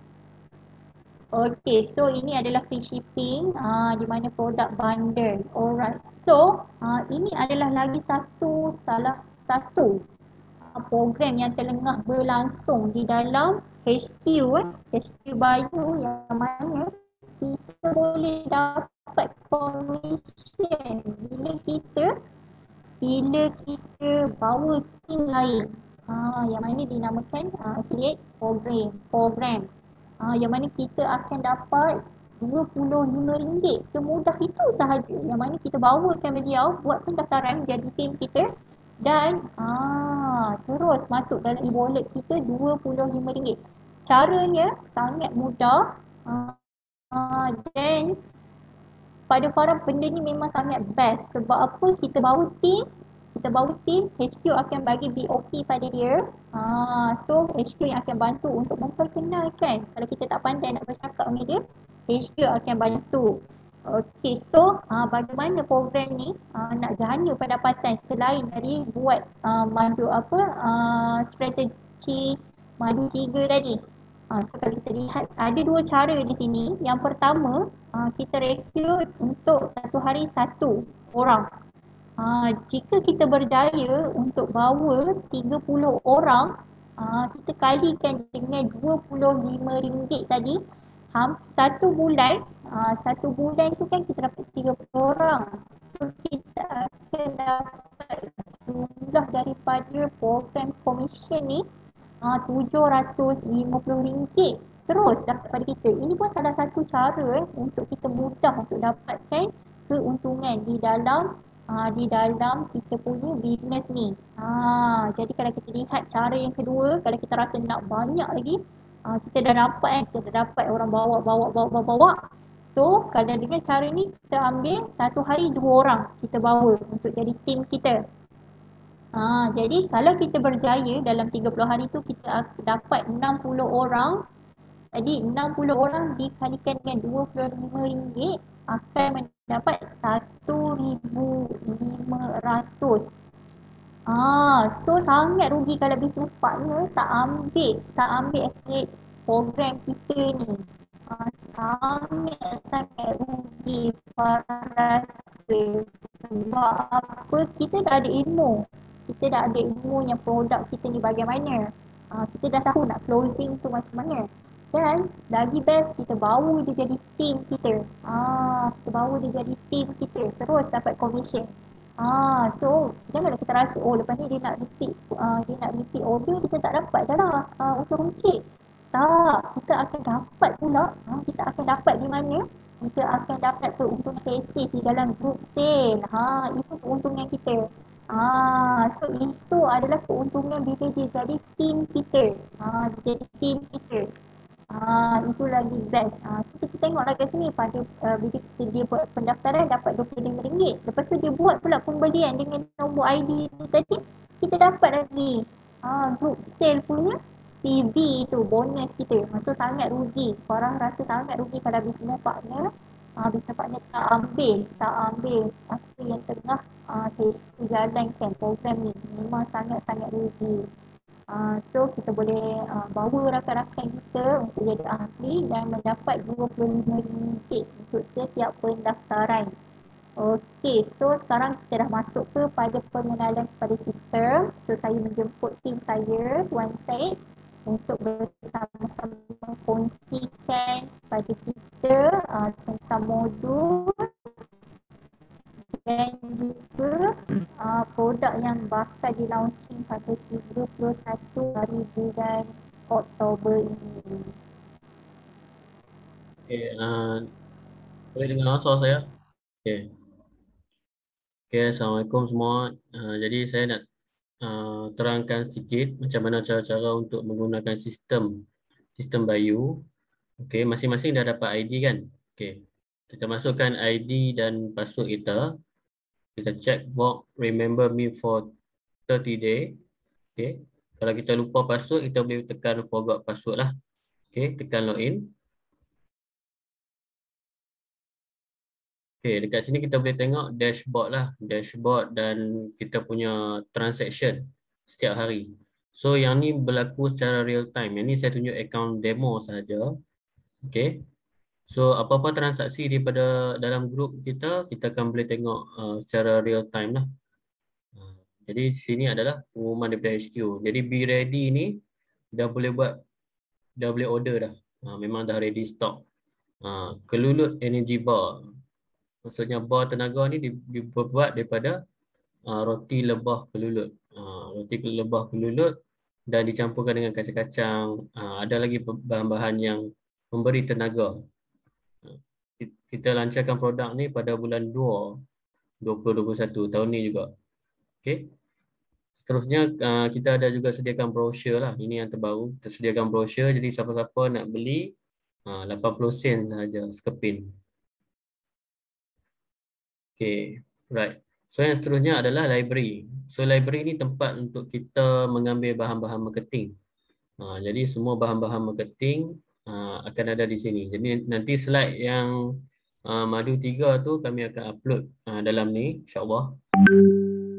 Okay, so ini adalah free shipping di mana produk bundle. Alright, so ini adalah lagi salah satu program yang tengah berlangsung di dalam HQ Bayu, yang mana kita boleh dapat commission bila kita bawa team lain, yang mana dinamakan affiliate program. Yang mana kita akan dapat RM25 semudah itu sahaja, yang mana kita bawakan beliau buat pendaftaran jadi tim kita dan terus masuk dalam e-wallet kita RM25. Caranya sangat mudah, dan pada Farah benda ni memang sangat best. Sebab apa? Kita bawa tim, HQ akan bagi BOP pada dia. So HQ yang akan bantu untuk memperkenalkan. Kalau kita tak pandai nak bercakap dengan dia, HQ akan bantu. Okay, so bagaimana program ni nak jana pendapatan selain dari buat strategi madu 3 tadi. So kalau kita lihat ada 2 cara di sini. Yang pertama, kita rekrut untuk satu hari 1 orang. Jika kita berjaya untuk bawa 30 orang, kita kalikan dengan RM25 tadi, satu bulan tu kan kita dapat 30 orang. So kita akan dapat jumlah daripada program commission ni RM750 terus dapat pada kita. Ini pun salah satu cara untuk kita mudah untuk dapatkan keuntungan di dalam kita punya bisnes ni. Jadi kalau kita lihat cara yang kedua, kalau kita rasa nak banyak lagi, kita dah dapat orang bawa. So kalau dengan cara ni kita ambil satu hari 2 orang kita bawa untuk jadi tim kita. Jadi kalau kita berjaya dalam 30 hari tu kita dapat 60 orang. Jadi 60 orang dikalikan dengan RM25 akan mendapat RM1,500. So sangat rugi kalau bisnes partner tak ambil affiliate program kita ni. Sangat rugi Farah rasa. Sebab apa? Kita dah ada ilmu yang produk kita ni bagaimana. Kita dah tahu nak closing tu macam mana. Dan lagi best kita bawa dia jadi team kita. Terus dapat commission. So janganlah kita rasa lepas ni dia nak repeat order, kita tak dapat dah lah untuk runcit. Tak, kita akan dapat pula. Kita akan dapat di mana? Kita akan dapat keuntungan pasif di dalam group sale. Itu keuntungan kita. So itu adalah keuntungan bila dia jadi team kita. Itu lagi best. So kita tengoklah kat sini pada bila dia buat pendaftaran dapat RM25. Lepas tu dia buat pula pembelian dengan nombor ID tu tadi, kita dapat lagi group sale punya PV tu, bonus kita. Maksud sangat rugi. Korang rasa sangat rugi kalau business partner tak ambil apa yang tengah HQ jalankan program ni. Memang sangat-sangat rugi. So kita boleh bawa rakan-rakan kita untuk jadi ahli dan mendapat RM25 untuk setiap pendaftaran. Okey, so sekarang kita dah masuk kepada pengenalan kepada sistem. So saya menjemput tim saya, Tuan Syed, untuk bersama-sama kongsikan pada kita tentang modul dan juga produk yang bakal di launching pada 31 hari bulan Oktober ini.
Okay, boleh dengar suara saya? Okay. Okay, Assalamualaikum semua. Jadi saya nak terangkan sedikit macam mana cara-cara untuk menggunakan sistem Bayu. Okay, masing-masing dah dapat ID kan? Okay, kita masukkan ID dan password kita. Kita check box remember me for 30 day. Okay, kalau kita lupa password, kita boleh tekan forgot password lah. Okay, tekan login. Okay, dekat sini kita boleh tengok dashboard lah. Dashboard dan kita punya transaction setiap hari. So yang ni berlaku secara real time. Yang ni saya tunjuk account demo sahaja. Okay. So apa-apa transaksi daripada dalam grup kita, kita akan boleh tengok secara real time lah. Jadi sini adalah pengumuman daripada HQ. Jadi be ready ni dah boleh order dah. Memang dah ready stock. Kelulut energy bar. Maksudnya bar tenaga ni dibuat daripada roti lebah kelulut. Roti lebah kelulut dan dicampurkan dengan kacang-kacang. Ada lagi bahan-bahan yang memberi tenaga. Kita lancarkan produk ni pada bulan 2 2021 tahun ni juga. Okey. Seterusnya kita ada juga sediakan brosur lah. Ini yang terbaru. Kita sediakan brosur, jadi siapa-siapa nak beli 80 sen sahaja sekepin. Okay, right. So yang seterusnya adalah library. So library ni tempat untuk kita mengambil bahan-bahan marketing. Jadi semua bahan-bahan marketing akan ada di sini. Jadi nanti slide yang Madu 3 tu kami akan upload dalam ni, insyaAllah.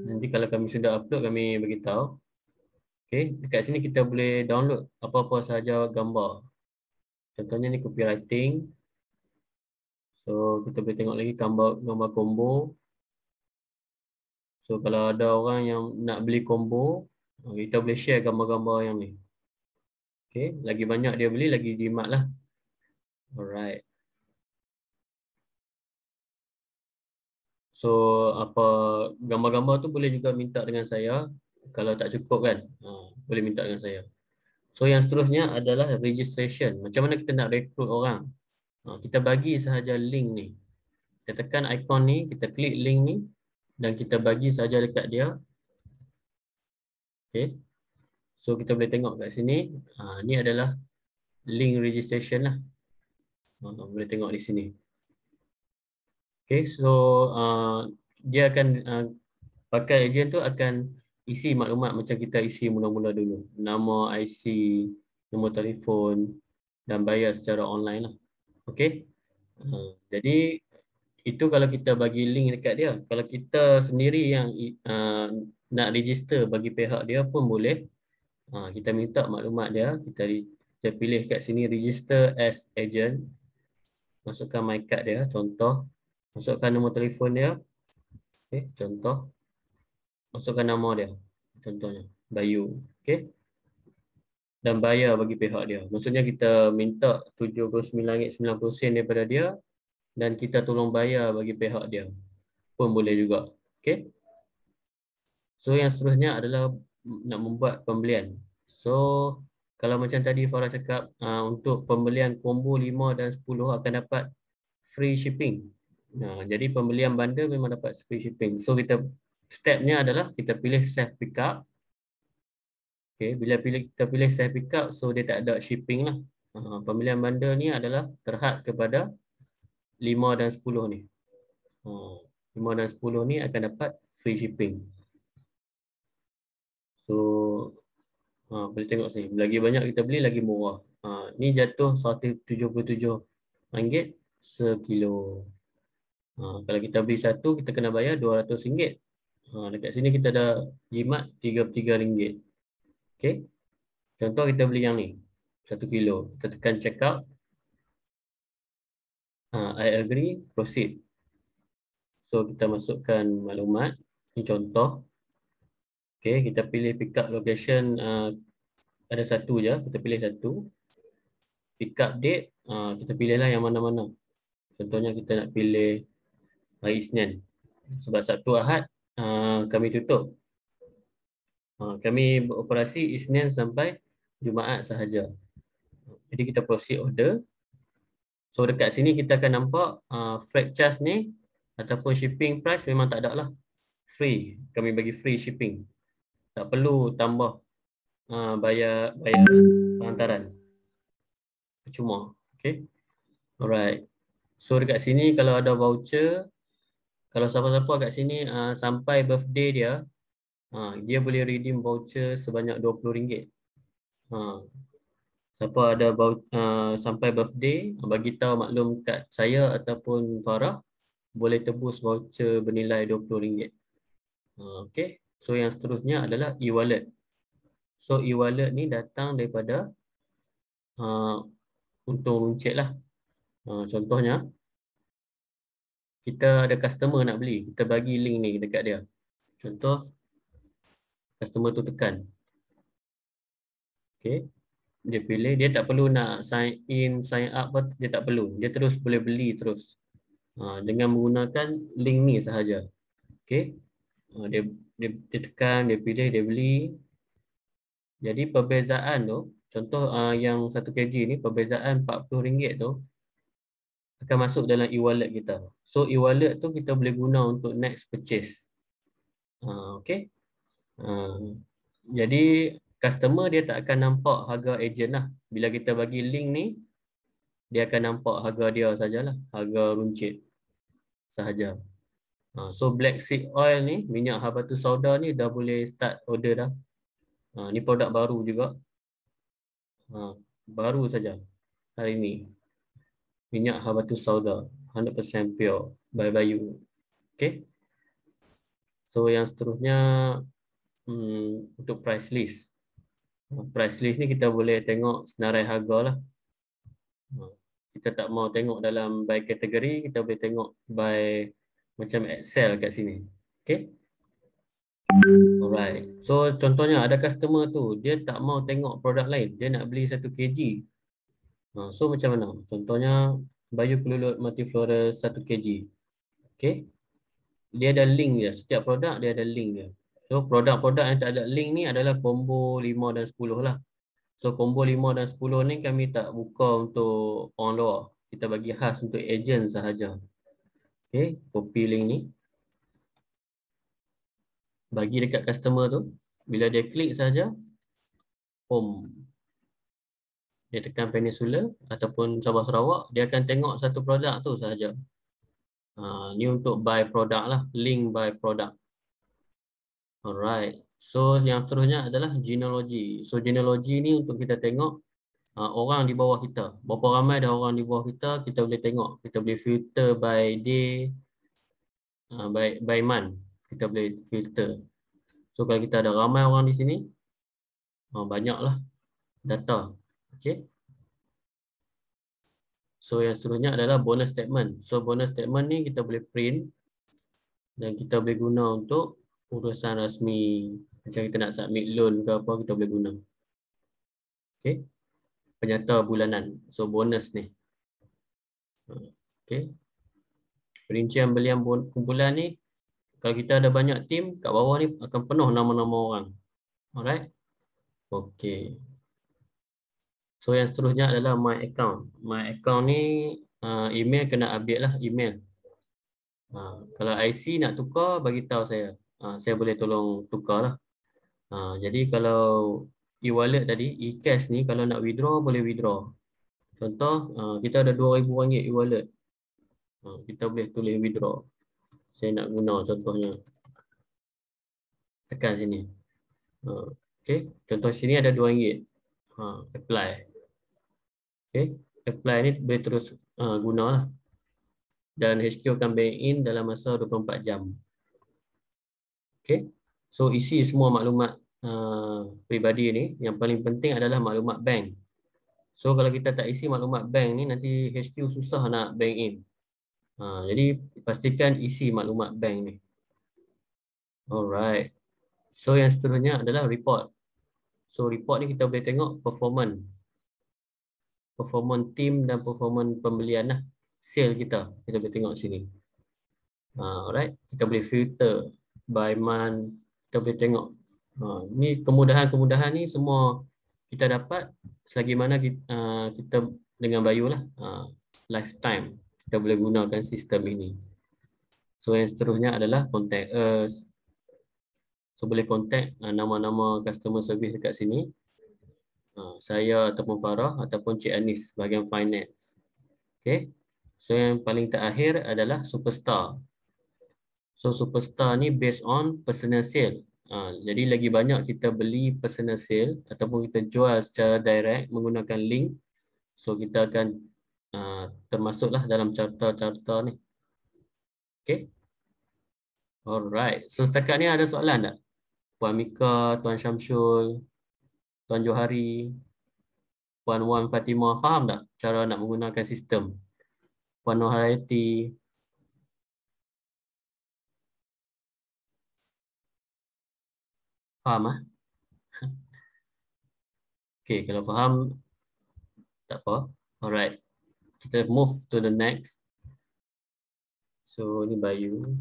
Nanti kalau kami sudah upload, kami beritahu. Okay, dekat sini kita boleh download apa-apa sahaja gambar. Contohnya ni copywriting. So kita boleh tengok lagi gambar combo. So kalau ada orang yang nak beli combo, kita boleh share gambar-gambar yang ni. Okay, lagi banyak dia beli, lagi jimat lah. Alright. So apa gambar-gambar tu boleh juga minta dengan saya. Kalau tak cukup kan, boleh minta dengan saya. So yang seterusnya adalah registration. Macam mana kita nak rekrut orang? Kita bagi sahaja link ni. Kita tekan ikon ni, kita klik link ni dan kita bagi sahaja dekat dia. Okay. So kita boleh tengok kat sini. Ni adalah link registration lah. Boleh tengok di sini. Okay, so dia akan pakai agent tu akan isi maklumat macam kita isi mula-mula dulu. Nama, IC, nombor telefon dan bayar secara online lah. Okay. Jadi itu kalau kita bagi link dekat dia. Kalau kita sendiri yang nak register bagi pihak dia pun boleh. Kita minta maklumat dia. Kita pilih kat sini register as agent. Masukkan my card dia, contoh. Masukkan nombor telefon dia. Okay, contoh. Masukkan nama dia. Contohnya, Bayu. Okay. Dan bayar bagi pihak dia. Maksudnya kita minta RM79.90 daripada dia dan kita tolong bayar bagi pihak dia. Pun boleh juga. Okay. So yang seterusnya adalah nak membuat pembelian. So kalau macam tadi Farah cakap, untuk pembelian combo 5 dan 10 akan dapat free shipping. Jadi pembelian bundle memang dapat free shipping. So stepnya adalah kita pilih self pick up. Okay, bila kita pilih self pick up, so dia tak ada shipping lah. Pemilihan bundle ni adalah terhad kepada 5 dan 10 ni. 5 dan 10 ni akan dapat free shipping. So boleh tengok sini, lagi banyak kita beli lagi murah. Ni jatuh RM177 sekilo. Kalau kita beli satu, kita kena bayar RM200. Dekat sini kita dah jimat RM33. Okay. Contoh kita beli yang ni 1 kilo. Kita tekan check out. I agree, proceed. So kita masukkan maklumat. Ini contoh. Okay, kita pilih pick up location. Ada satu je, kita pilih satu. Pick up date, kita pilihlah yang mana-mana. Contohnya kita nak pilih hari Isnin. Sebab Sabtu Ahad kami tutup. Kami beroperasi Isnin sampai Jumaat sahaja. Jadi kita proceed order. So dekat sini kita akan nampak freight charge ni ataupun shipping price memang tak ada lah. Free. Kami bagi free shipping. Tak perlu tambah bayar penghantaran. Percuma. Okay. Alright. So dekat sini kalau ada voucher, kalau siapa-siapa kat sini sampai birthday dia, dia boleh redeem voucher sebanyak RM20. Siapa ada sampai birthday, bagi tahu maklum kat saya ataupun Farah, boleh tebus voucher bernilai RM20. Okay. So yang seterusnya adalah e-wallet. So e-wallet ni datang daripada Untung Runcit lah. Contohnya, kita ada customer nak beli, kita bagi link ni dekat dia. Contoh, customer tu tekan. Okay. Dia pilih, dia tak perlu nak sign in, sign up, dia tak perlu. Dia terus boleh beli terus. Dengan menggunakan link ni sahaja. Okay. Dia tekan, dia pilih, dia beli. Jadi perbezaan tu, contoh yang 1 kg ni, perbezaan RM40 tu akan masuk dalam e-wallet kita. So e-wallet tu kita boleh guna untuk next purchase. Okay. Jadi customer dia tak akan nampak harga agent lah. Bila kita bagi link ni, dia akan nampak harga dia sajalah, harga runcit sahaja. So black seed oil ni, minyak habatus sauda ni dah boleh start order dah. Ni produk baru juga. Baru saja hari ni. Minyak habatus sauda 100% pure by Bayu. Okay. So yang seterusnya untuk price list. Price list ni kita boleh tengok senarai harga lah. Kita tak mau tengok dalam by kategori, kita boleh tengok by macam Excel kat sini. Okay. Alright. So contohnya ada customer tu, dia tak mau tengok produk lain, dia nak beli 1 kg. So macam mana? Contohnya Bayu Kelulut Multiflora 1 kg. Okay. Dia ada link dia, setiap produk dia ada link dia. So produk-produk yang tak ada link ni adalah combo 5 dan 10 lah. So combo 5 dan 10 ni kami tak buka untuk orang luar. Kita bagi khas untuk agent sahaja. Okay, copy link ni. Bagi dekat customer tu. Bila dia klik saja, home. Dia tekan Peninsula ataupun Sabah Sarawak, dia akan tengok satu produk tu sahaja. Ni untuk buy produk lah, link buy produk. Alright. So yang seterusnya adalah genealogy. So genealogy ni untuk kita tengok orang di bawah kita. Berapa ramai dah orang di bawah kita, kita boleh tengok. Kita boleh filter by day, by month. Kita boleh filter. So kalau kita ada ramai orang di sini, banyaklah data. Okay. So yang seterusnya adalah bonus statement. So bonus statement ni kita boleh print dan kita boleh guna untuk urusan rasmi. Macam kita nak submit loan ke apa, kita boleh guna. Okay. Penyata bulanan. So bonus ni. Okay. Perincian belian kumpulan ni, kalau kita ada banyak tim, kat bawah ni akan penuh nama-nama orang. Alright. Okay. So yang seterusnya adalah my account. My account ni email kena update lah, email. Kalau IC nak tukar, bagi tahu saya. Saya boleh tolong tukar lah. Jadi kalau e-wallet tadi, e-cash ni kalau nak withdraw, boleh withdraw. Contoh, kita ada RM2,000 e-wallet. Kita boleh tulis withdraw. Saya nak guna contohnya. Tekan sini. Okay. Contoh sini ada RM2. Apply. Okay. Apply ni boleh terus guna lah. Dan HQ akan bank in dalam masa 24 jam. Okay. So isi semua maklumat peribadi ni. Yang paling penting adalah maklumat bank. So kalau kita tak isi maklumat bank ni, nanti HQ susah nak bank in. Jadi pastikan isi maklumat bank ni. Alright. So yang seterusnya adalah report. So report ni kita boleh tengok performance team dan performance pembelian lah. Sale kita boleh tengok sini. Alright. Kita boleh filter by month. Kita boleh tengok. Ni kemudahan-kemudahan ni semua kita dapat selagi mana kita dengan Bayu lah. Lifetime kita boleh gunakan sistem ini. So yang seterusnya adalah contact us. So boleh contact nama-nama customer service dekat sini. Saya ataupun Farah ataupun Cik Anis bahagian finance. Okay. So yang paling terakhir adalah superstar. So superstar ni based on personal sale. Jadi lagi banyak kita beli personal sale ataupun kita jual secara direct menggunakan link. So kita akan termasuklah dalam carta-carta ni. Okay. Alright. So setakat ni ada soalan tak? Puan Mika, Tuan Syamsul, Tuan Johari, Puan Wan Fatimah, faham tak cara nak menggunakan sistem? Puan Nur Hayati. Faham? Okay, kalau faham, tak apa. Alright. Kita move to the next. So, ni Bayu.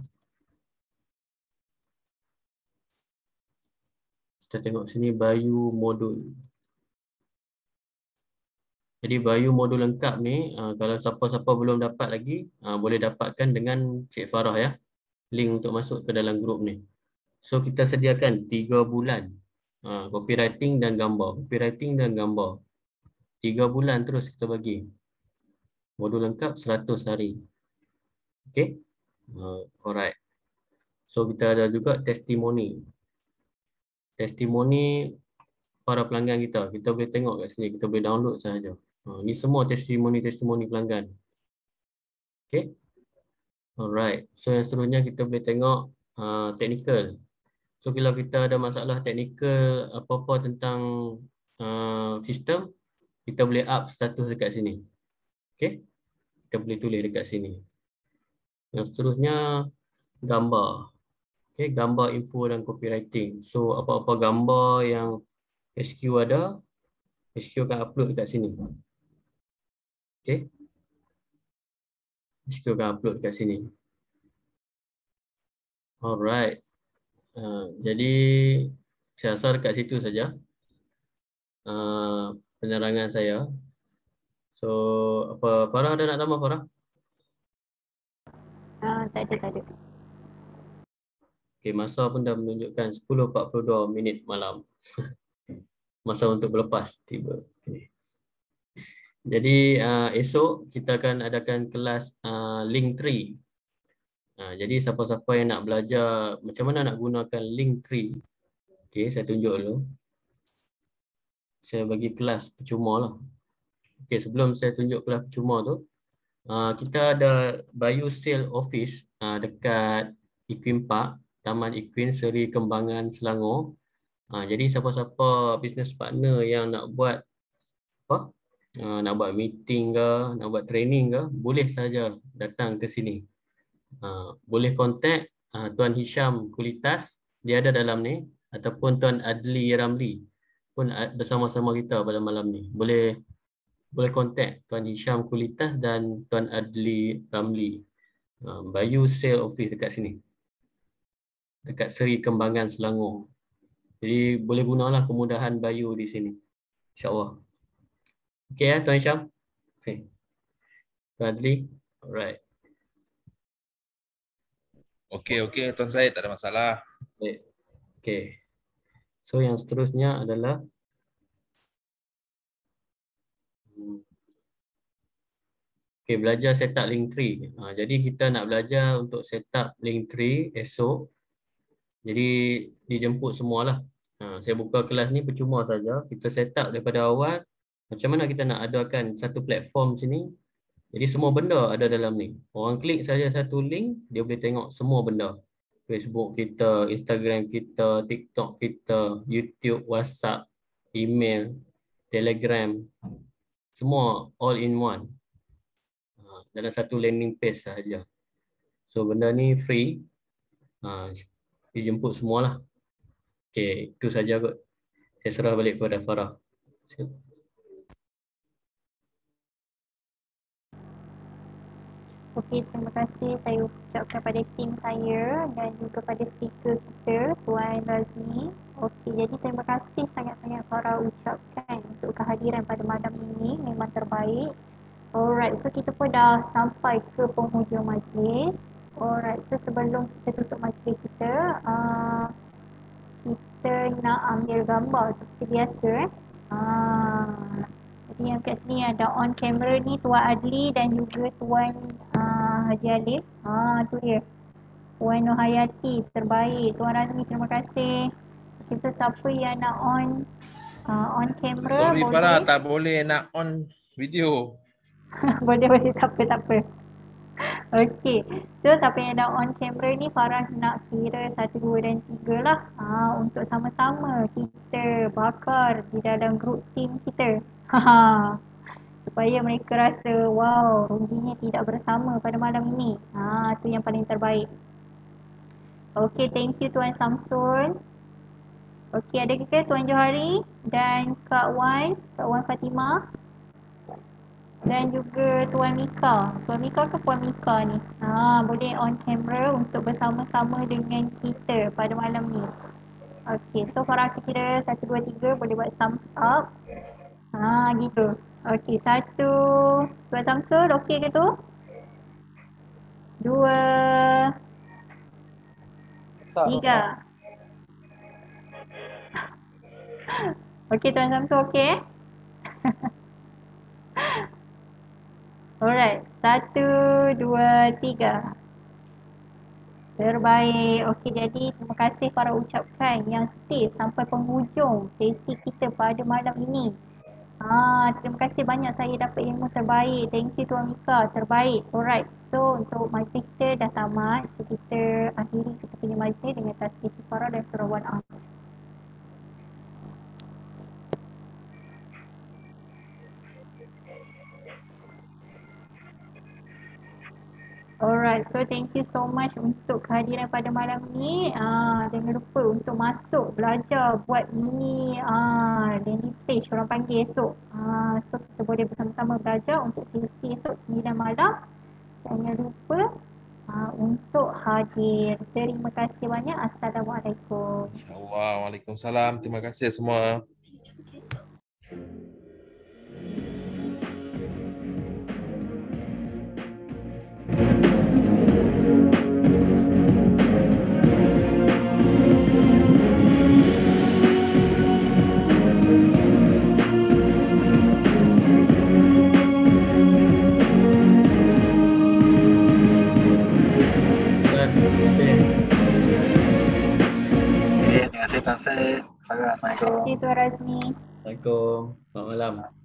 Kita tengok sini Bayu modul. Jadi Bayu modul lengkap ni, kalau siapa-siapa belum dapat lagi, boleh dapatkan dengan Cik Farah ya. Link untuk masuk ke dalam grup ni. So kita sediakan 3 bulan. Copywriting dan gambar. Copywriting dan gambar. 3 bulan terus kita bagi. Modul lengkap 100 hari. Okay. Alright. So kita ada juga testimoni. Testimoni para pelanggan kita. Kita boleh tengok kat sini. Kita boleh download sahaja. Ini semua testimoni-testimoni pelanggan. Okay. Alright. So yang seterusnya kita boleh tengok technical. So kalau kita ada masalah teknikal apa-apa tentang sistem, kita boleh up status dekat sini. Okay. Kita boleh tulis dekat sini. Yang seterusnya gambar. Okay, gambar info dan copywriting. So apa-apa gambar yang HQ ada, HQ akan upload dekat sini. Okay. HQ akan upload dekat sini. Alright. Jadi saya rasa dekat situ saja penerangan saya. So apa Farah ada nak tambah Farah?
Tak ada.
Okay, masa pun dah menunjukkan 10.42 minit malam. Masa untuk berlepas tiba. Okay. Jadi esok kita akan adakan kelas Linktree. Jadi siapa-siapa yang nak belajar macam mana nak gunakan Linktree. Okay, saya tunjuk dulu. Saya bagi kelas percuma lah. Okay, sebelum saya tunjuk kelas percuma tu, kita ada Bayu Sale Office dekat Equine Park, Taman Equine Seri Kembangan Selangor. Jadi siapa-siapa business partner yang nak buat apa? Nak buat meeting ke, nak buat training ke, boleh saja datang ke sini. Boleh kontak Tuan Hisham Kulitas, dia ada dalam ni, ataupun Tuan Adli Ramli pun bersama-sama kita pada malam ni. Boleh kontak Tuan Hisham Kulitas dan Tuan Adli Ramli. Bayu Sale Office dekat sini. Dekat Seri Kembangan Selangor. Jadi boleh gunalah kemudahan Bayu di sini. InsyaAllah. Okey ya Tuan Hisham? Okey. Tuan Adli? Alright.
Okey, Tuan Syed, tak ada masalah.
Baik. Okey. So yang seterusnya adalah Okay, belajar setup Linktree. Jadi kita nak belajar untuk setup Linktree esok. Jadi dijemput semualah. Saya buka kelas ni percuma saja. Kita setup daripada awal. Macam mana kita nak adakan satu platform sini. Jadi semua benda ada dalam ni. Orang klik saja satu link, dia boleh tengok semua benda. Facebook kita, Instagram kita, TikTok kita, YouTube, WhatsApp, email, Telegram. Semua all in one. Dalam satu landing page sahaja. So benda ni free. Dijemput semualah. Okay, itu saja kot. Saya serah balik kepada Farah.
Okey, terima kasih saya ucapkan pada tim saya dan juga pada speaker kita, Tuan Razmi. Okey, jadi terima kasih sangat-sangat Farah ucapkan untuk kehadiran pada malam ini, memang terbaik. Alright, so kita pun dah sampai ke penghujung majlis. Alright, so sebelum kita tutup majlis kita, kita nak ambil gambar seperti biasa. Jadi yang kat sini ada on camera ni Tuan Adli dan juga Tuan Haji Alif. Tu dia. Puan Nohayati, terbaik. Tuan Razmi, terima kasih. Okay, so siapa yang nak on camera
Sorry
boleh?
Farah, tak boleh nak on video.
boleh, tak apa. Okey, so siapa yang dah on camera ni, Farah nak kira 1, 2 dan 3 lah. Untuk sama-sama kita bakar di dalam group team kita. Supaya mereka rasa, wow, ruginya tidak bersama pada malam ini. Tu yang paling terbaik. Okey, thank you Tuan Samsul. Okey, ada ke Tuan Johari dan Kak Wan Fatimah dan juga Tuan Mika. Tuan Mika ke Puan Mika ni? Boleh on camera untuk bersama-sama dengan kita pada malam ni. Okey, so Farah kira 1, 2, 3 boleh buat thumbs up. Gitu. Okey, 1. Tuan Samsul, okey ke tu? 2, 3. Okey, Tuan Samsul okey? Alright, 1, 2, 3. Terbaik. Okey, jadi terima kasih para ucapkan yang stay sampai penghujung sesi kita pada malam ini. Terima kasih banyak, saya dapat ilmu terbaik. Thank you Tuan Mika, terbaik. Alright, so untuk majlis kita dah tamat. So kita akhiri kita punya majlis dengan tasbih istighfar dan surah Al-An'am. Alright, so thank you so much untuk kehadiran pada malam ni. Jangan lupa untuk masuk belajar buat mini landing page orang panggil esok. So kita boleh bersama-sama belajar untuk sesi esok 9 malam. Jangan lupa untuk hadir. Terima kasih banyak. Assalamualaikum.
InsyaAllah. Waalaikumsalam. Terima kasih semua.
Terima kasih Tuan Syed. Farah, Assalamualaikum.
Terima kasih Tuan Razmi.
Assalamualaikum. Selamat malam.